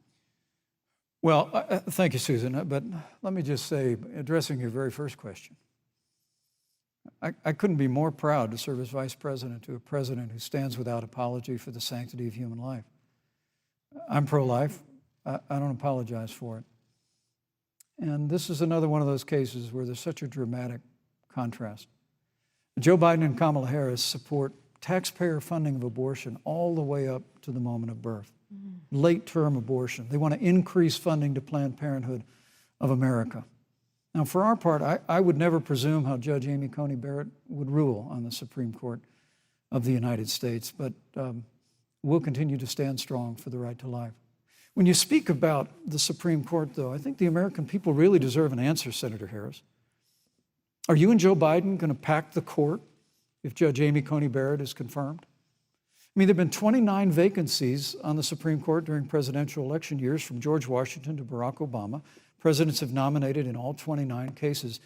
Well, thank you, Susan. But let me just say, addressing your very first question, I couldn't be more proud to serve as vice president to a president who stands without apology for the sanctity of human life. I'm pro-life. I don't apologize for it. And this is another one of those cases where there's such a dramatic contrast. Joe Biden and Kamala Harris support taxpayer funding of abortion all the way up to the moment of birth, late-term abortion. They want to increase funding to Planned Parenthood of America. Now, for our part, I would never presume how Judge Amy Coney Barrett would rule on the Supreme Court of the United States, but we'll continue to stand strong for the right to life. When you speak about the Supreme Court, though, I think the American people really deserve an answer, Senator Harris. Are you and Joe Biden going to pack the court if Judge Amy Coney Barrett is confirmed? I mean, there have been 29 vacancies on the Supreme Court during presidential election years, from George Washington to Barack Obama. Presidents have nominated in all 29 cases.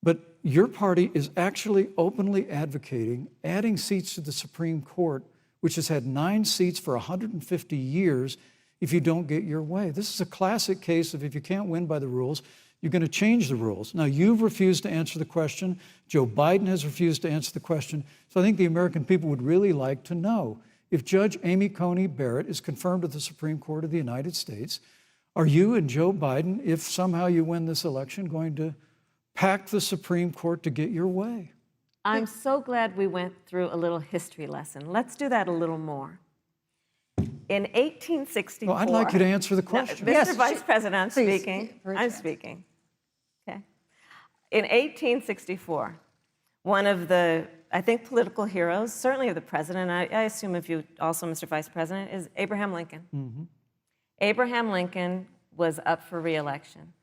But your party is actually openly advocating adding seats to the Supreme Court, which has had 9 seats for 150 years, if you don't get your way. This is a classic case of if you can't win by the rules, you're going to change the rules. Now, you've refused to answer the question. Joe Biden has refused to answer the question. So I think the American people would really like to know, if Judge Amy Coney Barrett is confirmed at the Supreme Court of the United States, are you and Joe Biden, if somehow you win this election, going to pack the Supreme Court to get your way? I'm so glad we went through a little history lesson. Let's do that a little more. In 1864... Well, I'd like you to answer the question. Mr. Yes, Vice President, I'm please, speaking. very I'm fast. speaking. Okay. In 1864, one of the, I think, political heroes, certainly of the president, I assume of you also, Mr. Vice President, is Abraham Lincoln. Mm-hmm. Abraham Lincoln was up for re-election,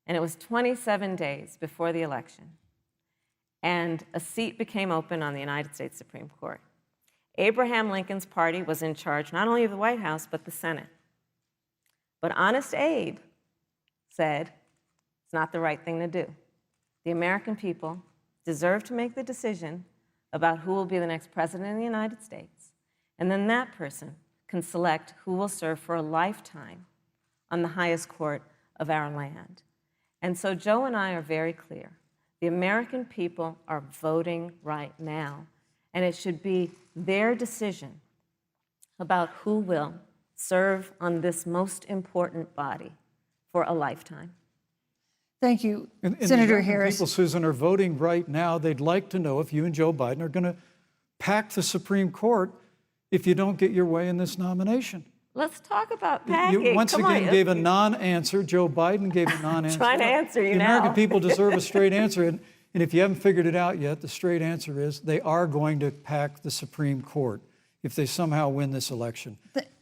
and it was 27 days before the election, and a seat became open on the United States Supreme Court. Abraham Lincoln's party was in charge not only of the White House, but the Senate. But Honest Abe said it's not the right thing to do. The American people deserve to make the decision about who will be the next president of the United States, and then that person can select who will serve for a lifetime on the highest court of our land. And so Joe and I are very clear. The American people are voting right now, and it should be their decision about who will serve on this most important body for a lifetime. Thank you, And the Senator American Harris. people, Susan, are voting right now. They'd like to know if you and Joe Biden are going to pack the Supreme Court if you don't get your way in this nomination. Let's talk about packing. You once Come again on. gave a non-answer. Joe Biden gave a non-answer. Trying to answer you The now. American people deserve a straight answer. And if you haven't figured it out yet, the straight answer is they are going to pack the Supreme Court if they somehow win this election.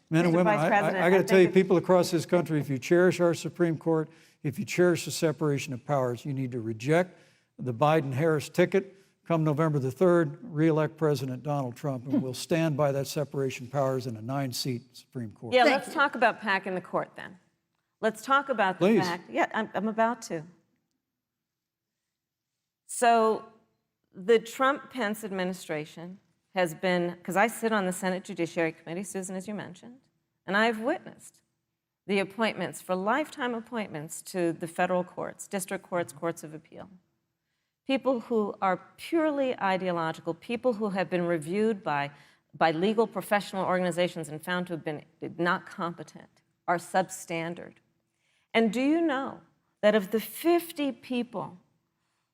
Men and Mr. women, Vice President, I got to I tell you, think people across this country, if you cherish our Supreme Court, if you cherish the separation of powers, you need to reject the Biden-Harris ticket. Come November the 3rd, re-elect President Donald Trump, and we'll stand by that separation of powers in a 9-seat Supreme Court. Yeah, let's talk about packing the court then. Let's talk about the Please. fact. Yeah, I'm about to. So the Trump-Pence administration has been, because I sit on the Senate Judiciary Committee, Susan, as you mentioned, and I've witnessed the appointments for lifetime appointments to the federal courts, district courts, courts of appeal. People who are purely ideological, people who have been reviewed by legal professional organizations and found to have been not competent, are substandard. And do you know that of the 50 people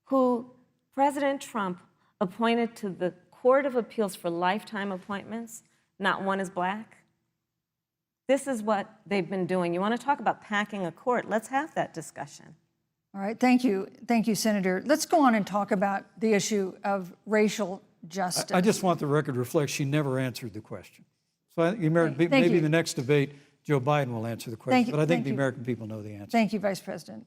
who President Trump appointed to the Court of Appeals for lifetime appointments, not one is black? This is what they've been doing. You want to talk about packing a court? Let's have that discussion. All right, thank you, Senator. Let's go on and talk about the issue of racial justice. I just want the record to reflect she never answered the question. So I think the American people, Thank maybe you. in the next debate, Joe Biden will answer the question, Thank you- but I think thank the you. American people know the answer. Thank you, Vice President.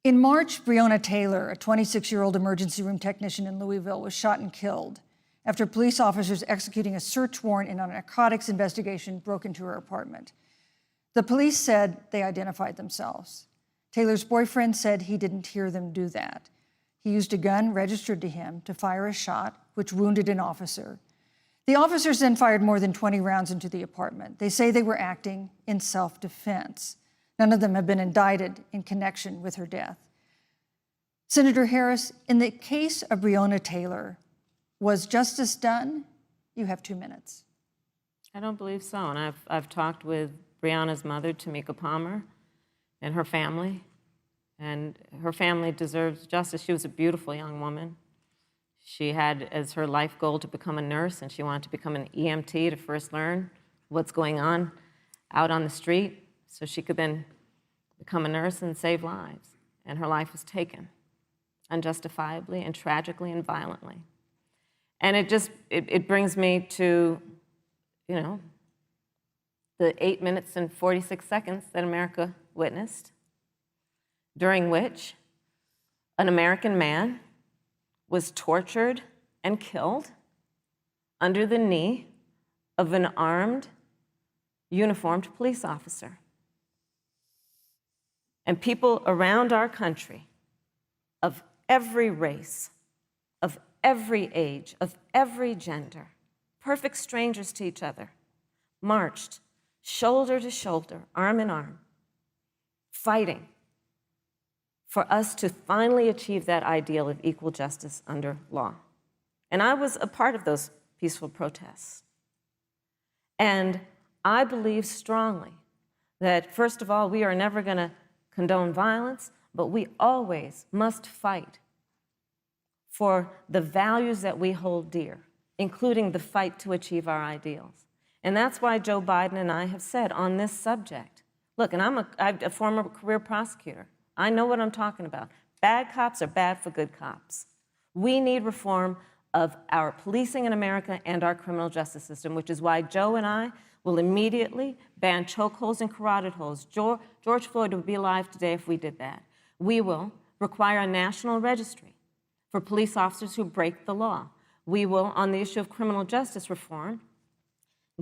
In March, Breonna Taylor, a 26-year-old emergency room technician in Louisville, was shot and killed after police officers executing a search warrant in a narcotics investigation broke into her apartment. The police said they identified themselves. Taylor's boyfriend said he didn't hear them do that. He used a gun registered to him to fire a shot, which wounded an officer. The officers then fired more than 20 rounds into the apartment. They say they were acting in self-defense. None of them have been indicted in connection with her death. Senator Harris, in the case of Breonna Taylor, was justice done? You have 2 minutes. I don't believe so. And I've talked with Breonna's mother, Tamika Palmer. and her family. And her family deserves justice. She was a beautiful young woman. She had as her life goal to become a nurse, and she wanted to become an EMT to first learn what's going on out on the street so she could then become a nurse and save lives. And her life was taken unjustifiably and tragically and violently. And it brings me to, the 8 minutes and 46 seconds that America witnessed, during which an American man was tortured and killed under the knee of an armed, uniformed police officer. And people around our country of every race, of every age, of every gender, perfect strangers to each other, marched shoulder to shoulder, arm in arm, fighting for us to finally achieve that ideal of equal justice under law. And I was a part of those peaceful protests. And I believe strongly that, first of all, we are never going to condone violence, but we always must fight for the values that we hold dear, including the fight to achieve our ideals. And that's why Joe Biden and I have said on this subject, look, and I'm a former career prosecutor. I know what I'm talking about. Bad cops are bad for good cops. We need reform of our policing in America and our criminal justice system, which is why Joe and I will immediately ban chokeholds and carotid holds. George Floyd would be alive today if we did that. We will require a national registry for police officers who break the law. We will, on the issue of criminal justice reform,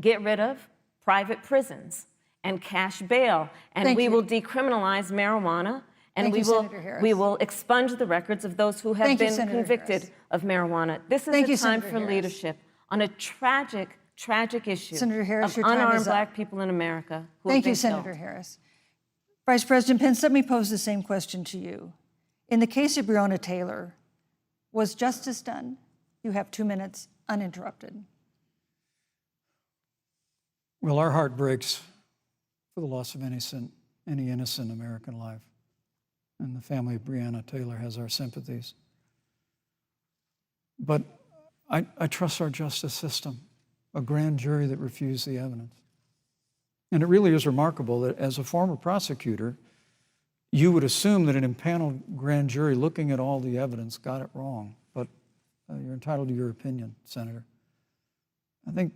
get rid of private prisons and cash bail, and we will decriminalize marijuana. And we will expunge the records of those who have been convicted of marijuana. This is a time for leadership on a tragic, tragic issue of unarmed Black people in America who have been killed. Thank you, Senator Harris. Vice President Pence, let me pose the same question to you. In the case of Breonna Taylor, was justice done? You have 2 minutes uninterrupted. Well, our heart breaks for the loss of any innocent American life. And the family of Breonna Taylor has our sympathies. But I trust our justice system, a grand jury that refused the evidence. And it really is remarkable that as a former prosecutor, you would assume that an impaneled grand jury looking at all the evidence got it wrong. But you're entitled to your opinion, Senator. I think,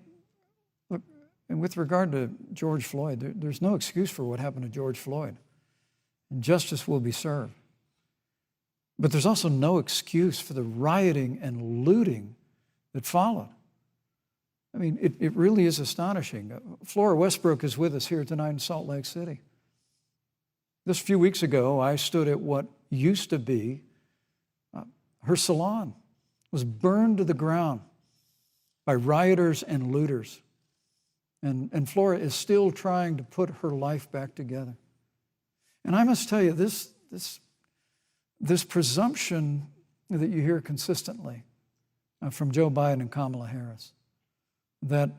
look, and with regard to George Floyd, there's no excuse for what happened to George Floyd. And justice will be served. But there's also no excuse for the rioting and looting that followed. I mean, it really is astonishing. Flora Westbrook is with us here tonight in Salt Lake City. Just a few weeks ago, I stood at what used to be her salon. It was burned to the ground by rioters and looters. And Flora is still trying to put her life back together. And I must tell you, this presumption that you hear consistently from Joe Biden and Kamala Harris, that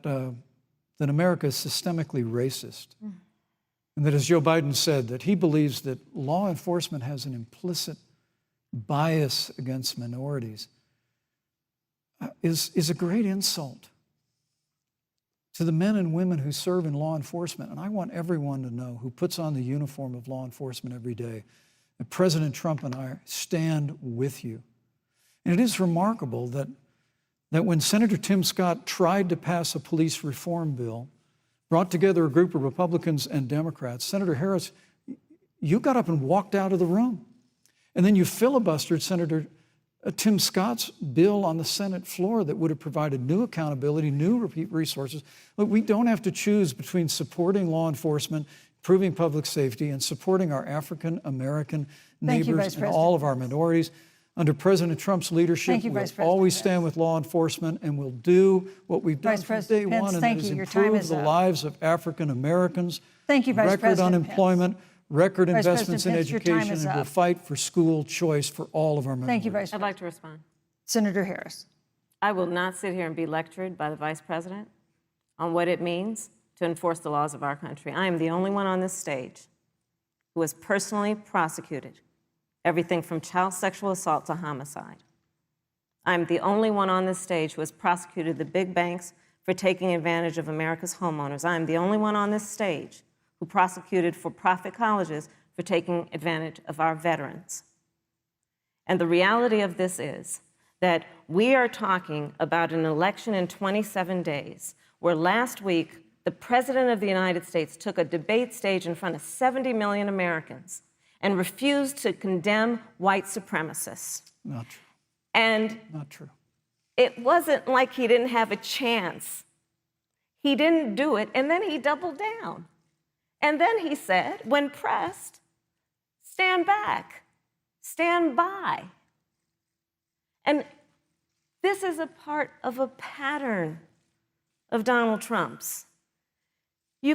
America is systemically racist, and that, as Joe Biden said, that he believes that law enforcement has an implicit bias against minorities, is a great insult to the men and women who serve in law enforcement. And I want everyone to know who puts on the uniform of law enforcement every day that President Trump and I stand with you. And it is remarkable that when Senator Tim Scott tried to pass a police reform bill, brought together a group of Republicans and Democrats, Senator Harris, you got up and walked out of the room. And then you filibustered Senator Tim Scott's bill on the Senate floor that would have provided new accountability, new resources. Look, we don't have to choose between supporting law enforcement, improving public safety, and supporting our African American neighbors and all of our minorities. Under President Trump's leadership, we'll always stand with law enforcement, and we'll do what we've done from day one, and that is improve the lives of African Americans. Thank you, Vice President Record unemployment, record investments in education, and we'll fight for school choice for all of our minorities. Thank you, Vice President. I'd like to respond. Senator Harris. I will not sit here and be lectured by the Vice President on what it means to enforce the laws of our country. I am the only one on this stage who has personally prosecuted everything from child sexual assault to homicide. I'm the only one on this stage who has prosecuted the big banks for taking advantage of America's homeowners. I'm the only one on this stage who prosecuted for-profit colleges for taking advantage of our veterans. And the reality of this is that we are talking about an election in 27 days, where last week the President of the United States took a debate stage in front of 70 million Americans and refused to condemn white supremacists. Not true. And Not true. it wasn't like he didn't have a chance. He didn't do it, and then he doubled down. And then he said, when pressed, stand back, stand by. And this is a part of a pattern of Donald Trump's. He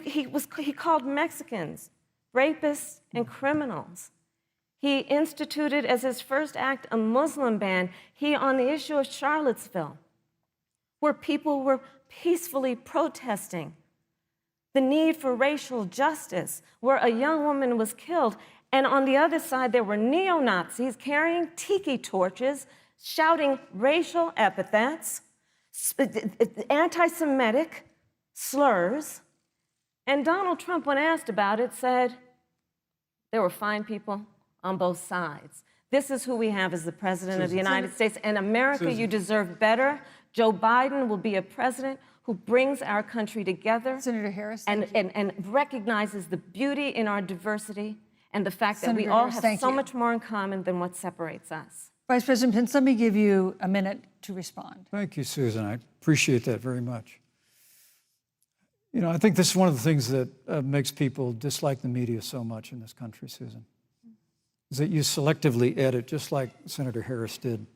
called Mexicans rapists and criminals. He instituted as his first act a Muslim ban. He, on the issue of Charlottesville, where people were peacefully protesting the need for racial justice, where a young woman was killed. And on the other side, there were neo-Nazis carrying tiki torches, shouting racial epithets, anti-Semitic slurs. And Donald Trump, when asked about it, said, there were fine people on both sides. This is who we have as the President of the United States. And America, you deserve better. Joe Biden will be a president who brings our country together. Senator Harris, and recognizes the beauty in our diversity and the fact that we Senator all Harris, have so much more in common than what separates us. Vice President Pence, let me give you a minute to respond. Thank you, Susan. I appreciate that very much. You know, I think this is one of the things that makes people dislike the media so much in this country, Susan, is that you selectively edit, just like Senator Harris did,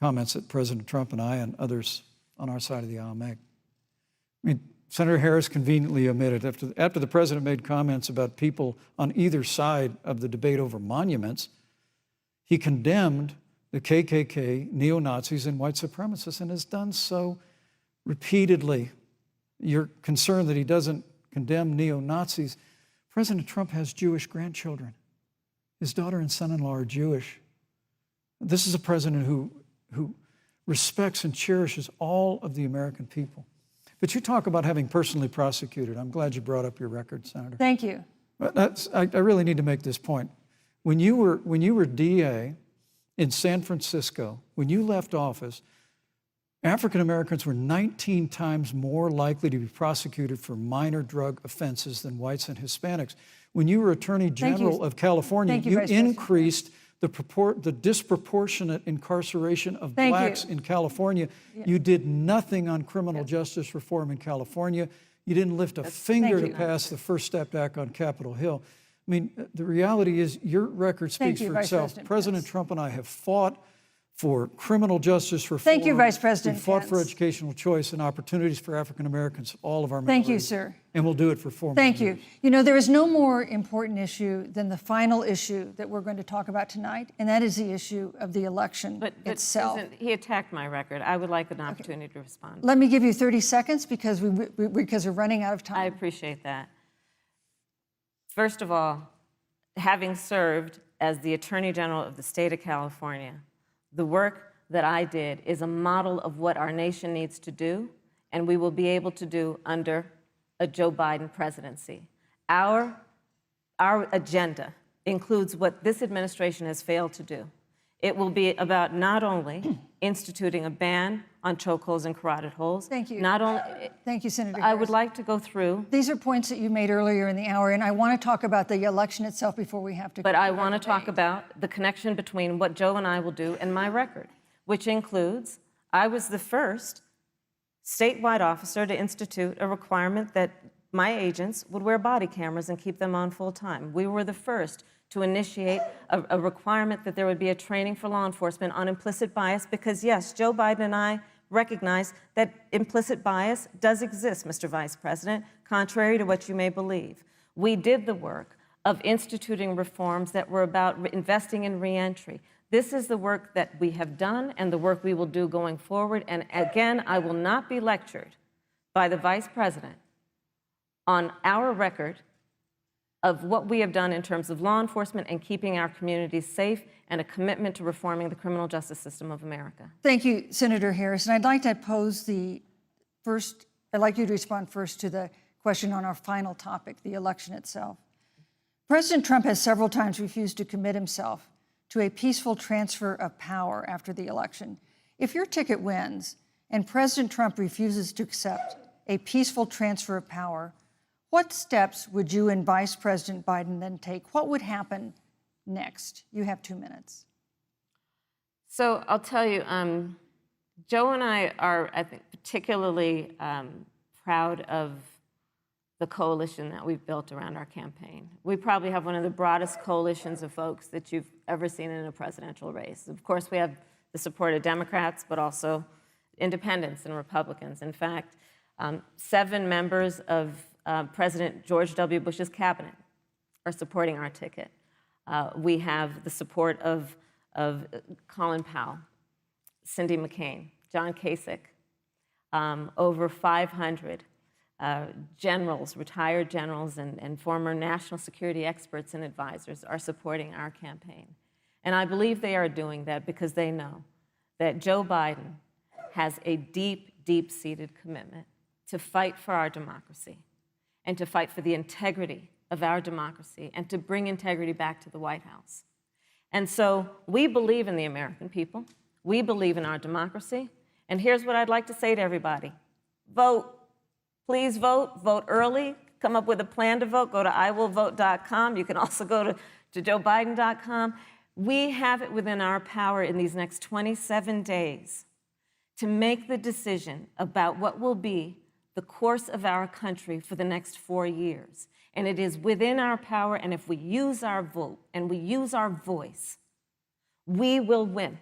comments that President Trump and I and others on our side of the aisle make. I mean, Senator Harris conveniently omitted, after the president made comments about people on either side of the debate over monuments, he condemned the KKK, neo-Nazis, and white supremacists, and has done so repeatedly. You're concerned that he doesn't condemn neo-Nazis. President Trump has Jewish grandchildren. His daughter and son-in-law are Jewish. This is a president who respects and cherishes all of the American people. But you talk about having personally prosecuted. I'm glad you brought up your record, Senator. Thank you. I really need to make this point. When you were DA in San Francisco, when you left office, African Americans were 19 times more likely to be prosecuted for minor drug offenses than whites and Hispanics. When you were Attorney General of California, you increased the disproportionate incarceration of blacks in California. You did nothing on criminal justice reform in California. You didn't lift a finger to pass the First Step Act on Capitol Hill. I mean, the reality is your record speaks for itself. President Trump and I have fought for criminal justice reform. Thank you, Vice President We've fought Pence. for educational choice and opportunities for African Americans, all of our Thank you, minorities. sir. And we'll do it for 4 more Thank years. you. You know, there is no more important issue than the final issue that we're going to talk about tonight, and that is the issue of the election But itself. Susan, he attacked my record. I would like an opportunity to respond. Let me give you 30 seconds because we're running out of time. I appreciate that. First of all, having served as the Attorney General of the state of California, the work that I did is a model of what our nation needs to do, and we will be able to do under a Joe Biden presidency. Our agenda includes what this administration has failed to do. It will be about not only instituting a ban on chokeholds and carotid holes. Thank you. Not only. Thank you, Senator I Harris. would like to go through. These are points that you made earlier in the hour, and I want to talk about the election itself before we have to. But I want to talk about the connection between what Joe and I will do and my record, which includes I was the first statewide officer to institute a requirement that my agents would wear body cameras and keep them on full time. We were the first to initiate a requirement that there would be a training for law enforcement on implicit bias because, yes, Joe Biden and I recognize that implicit bias does exist, Mr. Vice President, contrary to what you may believe. We did the work of instituting reforms that were about investing in reentry. This is the work that we have done and the work we will do going forward. And again, I will not be lectured by the Vice President on our record of what we have done in terms of law enforcement and keeping our communities safe, and a commitment to reforming the criminal justice system of America. Thank you, Senator Harris. And I'd like to pose I'd like you to respond first to the question on our final topic, the election itself. President Trump has several times refused to commit himself to a peaceful transfer of power after the election. If your ticket wins and President Trump refuses to accept a peaceful transfer of power, what steps would you and Vice President Biden then take? What would happen next? You have 2 minutes. So I'll tell you, Joe and I are, I think, particularly proud of the coalition that we've built around our campaign. We probably have one of the broadest coalitions of folks that you've ever seen in a presidential race. Of course, we have the support of Democrats, but also independents and Republicans. In fact, 7 members of President George W. Bush's cabinet are supporting our ticket. We have the support of Colin Powell, Cindy McCain, John Kasich, over 500 generals, retired generals, and former national security experts and advisors are supporting our campaign. And I believe they are doing that because they know that Joe Biden has a deep, deep-seated commitment to fight for our democracy and to fight for the integrity of our democracy and to bring integrity back to the White House. And so we believe in the American people. We believe in our democracy. And here's what I'd like to say to everybody. Vote. Please vote. Vote early. Come up with a plan to vote. Go to iwillvote.com. You can also go to joebiden.com. We have it within our power in these next 27 days to make the decision about what will be the course of our country for the next 4 years. And it is within our power, and if we use our vote and we use our voice, we will win.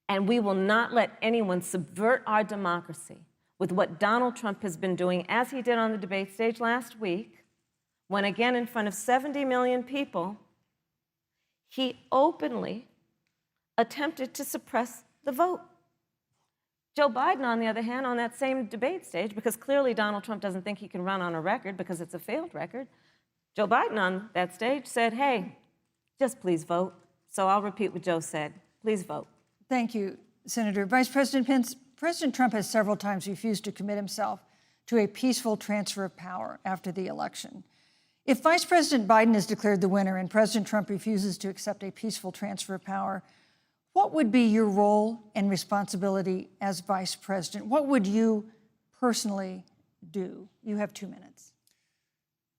And we will not let anyone subvert our democracy with what Donald Trump has been doing, as he did on the debate stage last week, when again in front of 70 million people, he openly attempted to suppress the vote. Joe Biden, on the other hand, on that same debate stage, because clearly Donald Trump doesn't think he can run on a record because it's a failed record, Joe Biden on that stage said, hey, just please vote. So I'll repeat what Joe said. Please vote. Thank you, Senator. Vice President Pence, President Trump has several times refused to commit himself to a peaceful transfer of power after the election. If Vice President Biden is declared the winner and President Trump refuses to accept a peaceful transfer of power, what would be your role and responsibility as Vice President? What would you personally do? You have 2 minutes.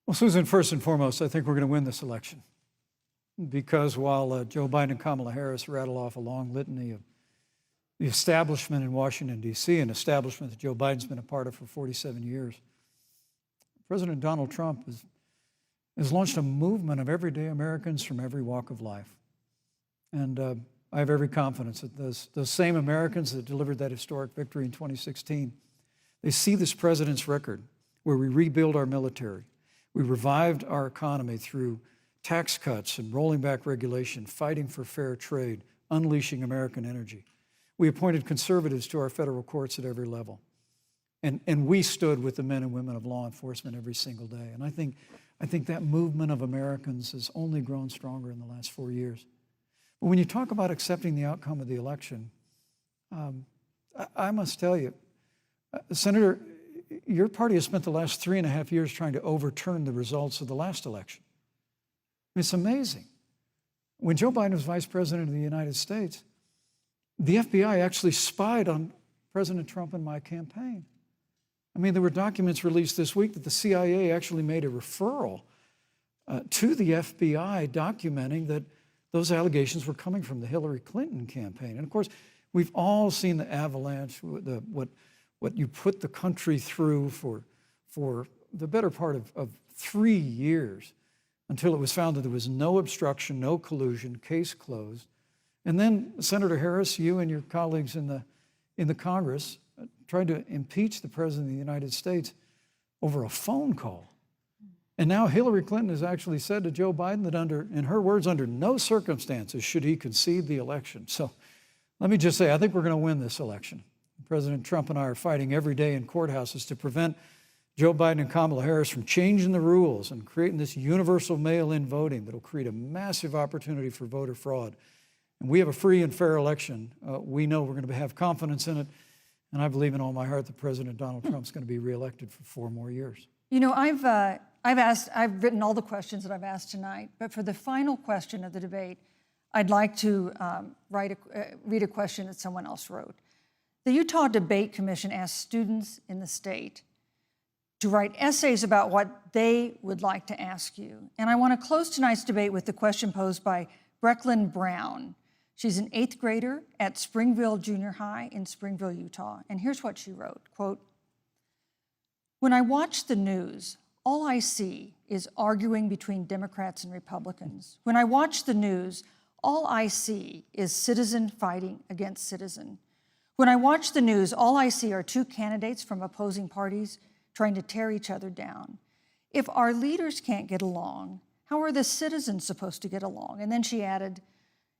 Well, Susan, first and foremost, I think we're going to win this election because while Joe Biden and Kamala Harris rattle off a long litany of the establishment in Washington, D.C., an establishment that Joe Biden's been a part of for 47 years, President Donald Trump has launched a movement of everyday Americans from every walk of life. And I have every confidence that those same Americans that delivered that historic victory in 2016, they see this president's record where we rebuild our military, we revived our economy through tax cuts and rolling back regulation, fighting for fair trade, unleashing American energy. We appointed conservatives to our federal courts at every level. And we stood with the men and women of law enforcement every single day. And I think that movement of Americans has only grown stronger in the last 4 years. But when you talk about accepting the outcome of the election, I must tell you, Senator, your party has spent the last 3.5 years trying to overturn the results of the last election. It's amazing. When Joe Biden was vice president of the United States, the FBI actually spied on President Trump and my campaign. I mean, there were documents released this week that the CIA actually made a referral to the FBI documenting that those allegations were coming from the Hillary Clinton campaign. And of course, we've all seen the avalanche, what you put the country through for the better part of 3 years until it was found that there was no obstruction, no collusion, case closed. And then, Senator Harris, you and your colleagues in the Congress tried to impeach the President of the United States over a phone call. And now Hillary Clinton has actually said to Joe Biden that in her words, under no circumstances should he concede the election. So let me just say, I think we're going to win this election. President Trump and I are fighting every day in courthouses to prevent Joe Biden and Kamala Harris from changing the rules and creating this universal mail-in voting that will create a massive opportunity for voter fraud. And we have a free and fair election. We know we're going to have confidence in it. And I believe in all my heart that President Donald Trump's going to be reelected for 4 more years. You know, I've written all the questions that I've asked tonight, but for the final question of the debate, I'd like to read a question that someone else wrote. The Utah Debate Commission asked students in the state to write essays about what they would like to ask you. And I want to close tonight's debate with the question posed by Brecklin Brown. She's an 8th grader at Springville Junior High in Springville, Utah. And here's what she wrote, quote, "When I watch the news, all I see is arguing between Democrats and Republicans. When I watch the news, all I see is citizen fighting against citizen. When I watch the news, all I see are 2 candidates from opposing parties trying to tear each other down. If our leaders can't get along, how are the citizens supposed to get along?" And then she added,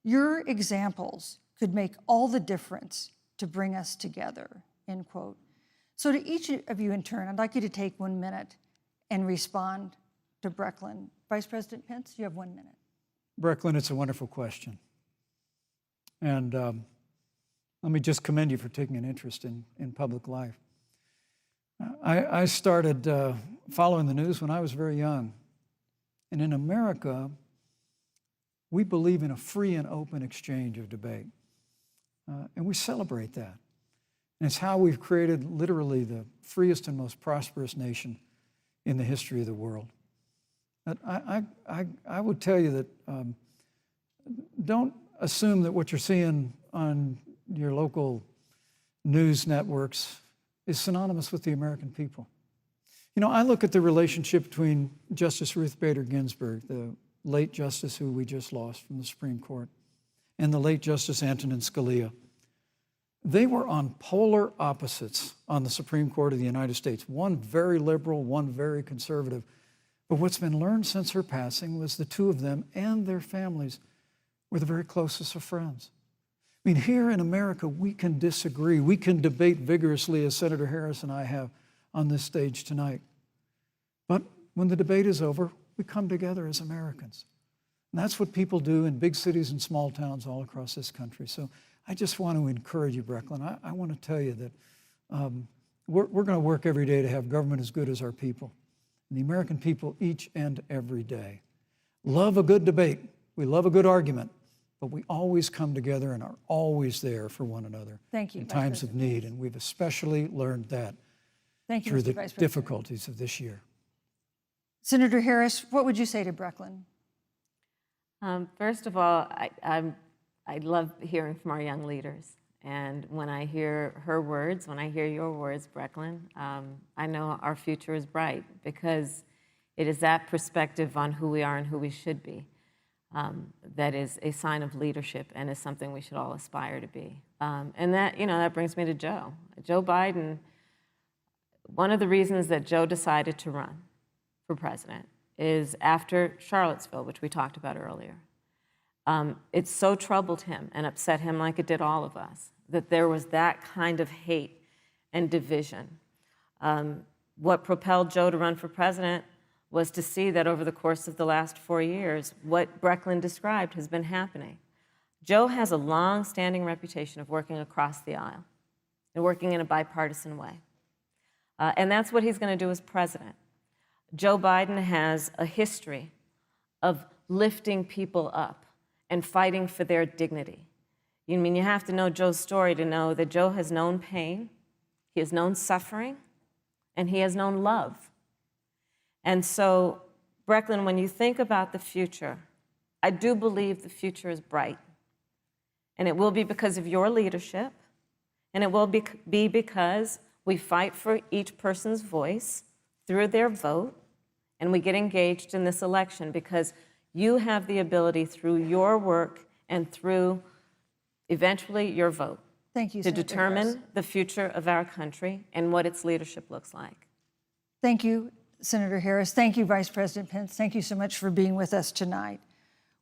"Your examples could make all the difference to bring us together," end quote. So to each of you in turn, I'd like you to take 1 minute and respond to Brecklin. Vice President Pence, you have 1 minute. Brecklin, it's a wonderful question. And let me just commend you for taking an interest in public life. I started following the news when I was very young. And in America, we believe in a free and open exchange of debate. And we celebrate that. And it's how we've created literally the freest and most prosperous nation in the history of the world. But I would tell you that don't assume that what you're seeing on your local news networks is synonymous with the American people. You know, I look at the relationship between Justice Ruth Bader Ginsburg, the late justice who we just lost from the Supreme Court, and the late Justice Antonin Scalia. They were on polar opposites on the Supreme Court of the United States, one very liberal, one very conservative. But what's been learned since her passing was the 2 of them and their families were the very closest of friends. I mean, here in America, we can disagree. We can debate vigorously, as Senator Harris and I have on this stage tonight. But when the debate is over, we come together as Americans. And that's what people do in big cities and small towns all across this country. So I just want to encourage you, Brecklin. I want to tell you that we're going to work every day to have government as good as our people. And the American people each and every day love a good debate. We love a good argument. But we always come together and are always there for one another in times of need. And we've especially learned that through the difficulties of this year. Senator Harris, what would you say to Brecklin? First of all, I love hearing from our young leaders. And when I hear her words, when I hear your words, Brecklin, I know our future is bright because it is that perspective on who we are and who we should be. That is a sign of leadership and is something we should all aspire to be. And that, that brings me to Joe. Joe Biden, one of the reasons that Joe decided to run for president is after Charlottesville, which we talked about earlier. It so troubled him and upset him like it did all of us, that there was that kind of hate and division. What propelled Joe to run for president was to see that over the course of the last 4 years, what Brecklin described has been happening. Joe has a long-standing reputation of working across the aisle and working in a bipartisan way. And that's what he's going to do as president. Joe Biden has a history of lifting people up and fighting for their dignity. You have to know Joe's story to know that Joe has known pain, he has known suffering, and he has known love. And so, Brecklin, when you think about the future, I do believe the future is bright. And it will be because of your leadership, and it will be because we fight for each person's voice through their vote, and we get engaged in this election because you have the ability through your work and through eventually your vote to determine the future of our country and what its leadership looks like. Thank you, Senator Harris. Thank you, Vice President Pence. Thank you so much for being with us tonight.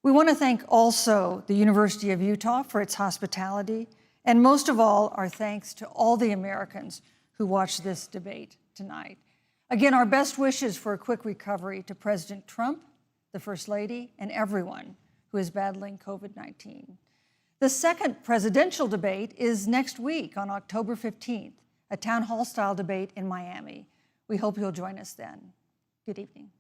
We want to thank also the University of Utah for its hospitality, and most of all, our thanks to all the Americans who watched this debate tonight. Again, our best wishes for a quick recovery to President Trump, the First Lady, and everyone who is battling COVID-19. The second presidential debate is next week on October 15th, a town hall style debate in Miami. We hope you'll join us then. Good evening.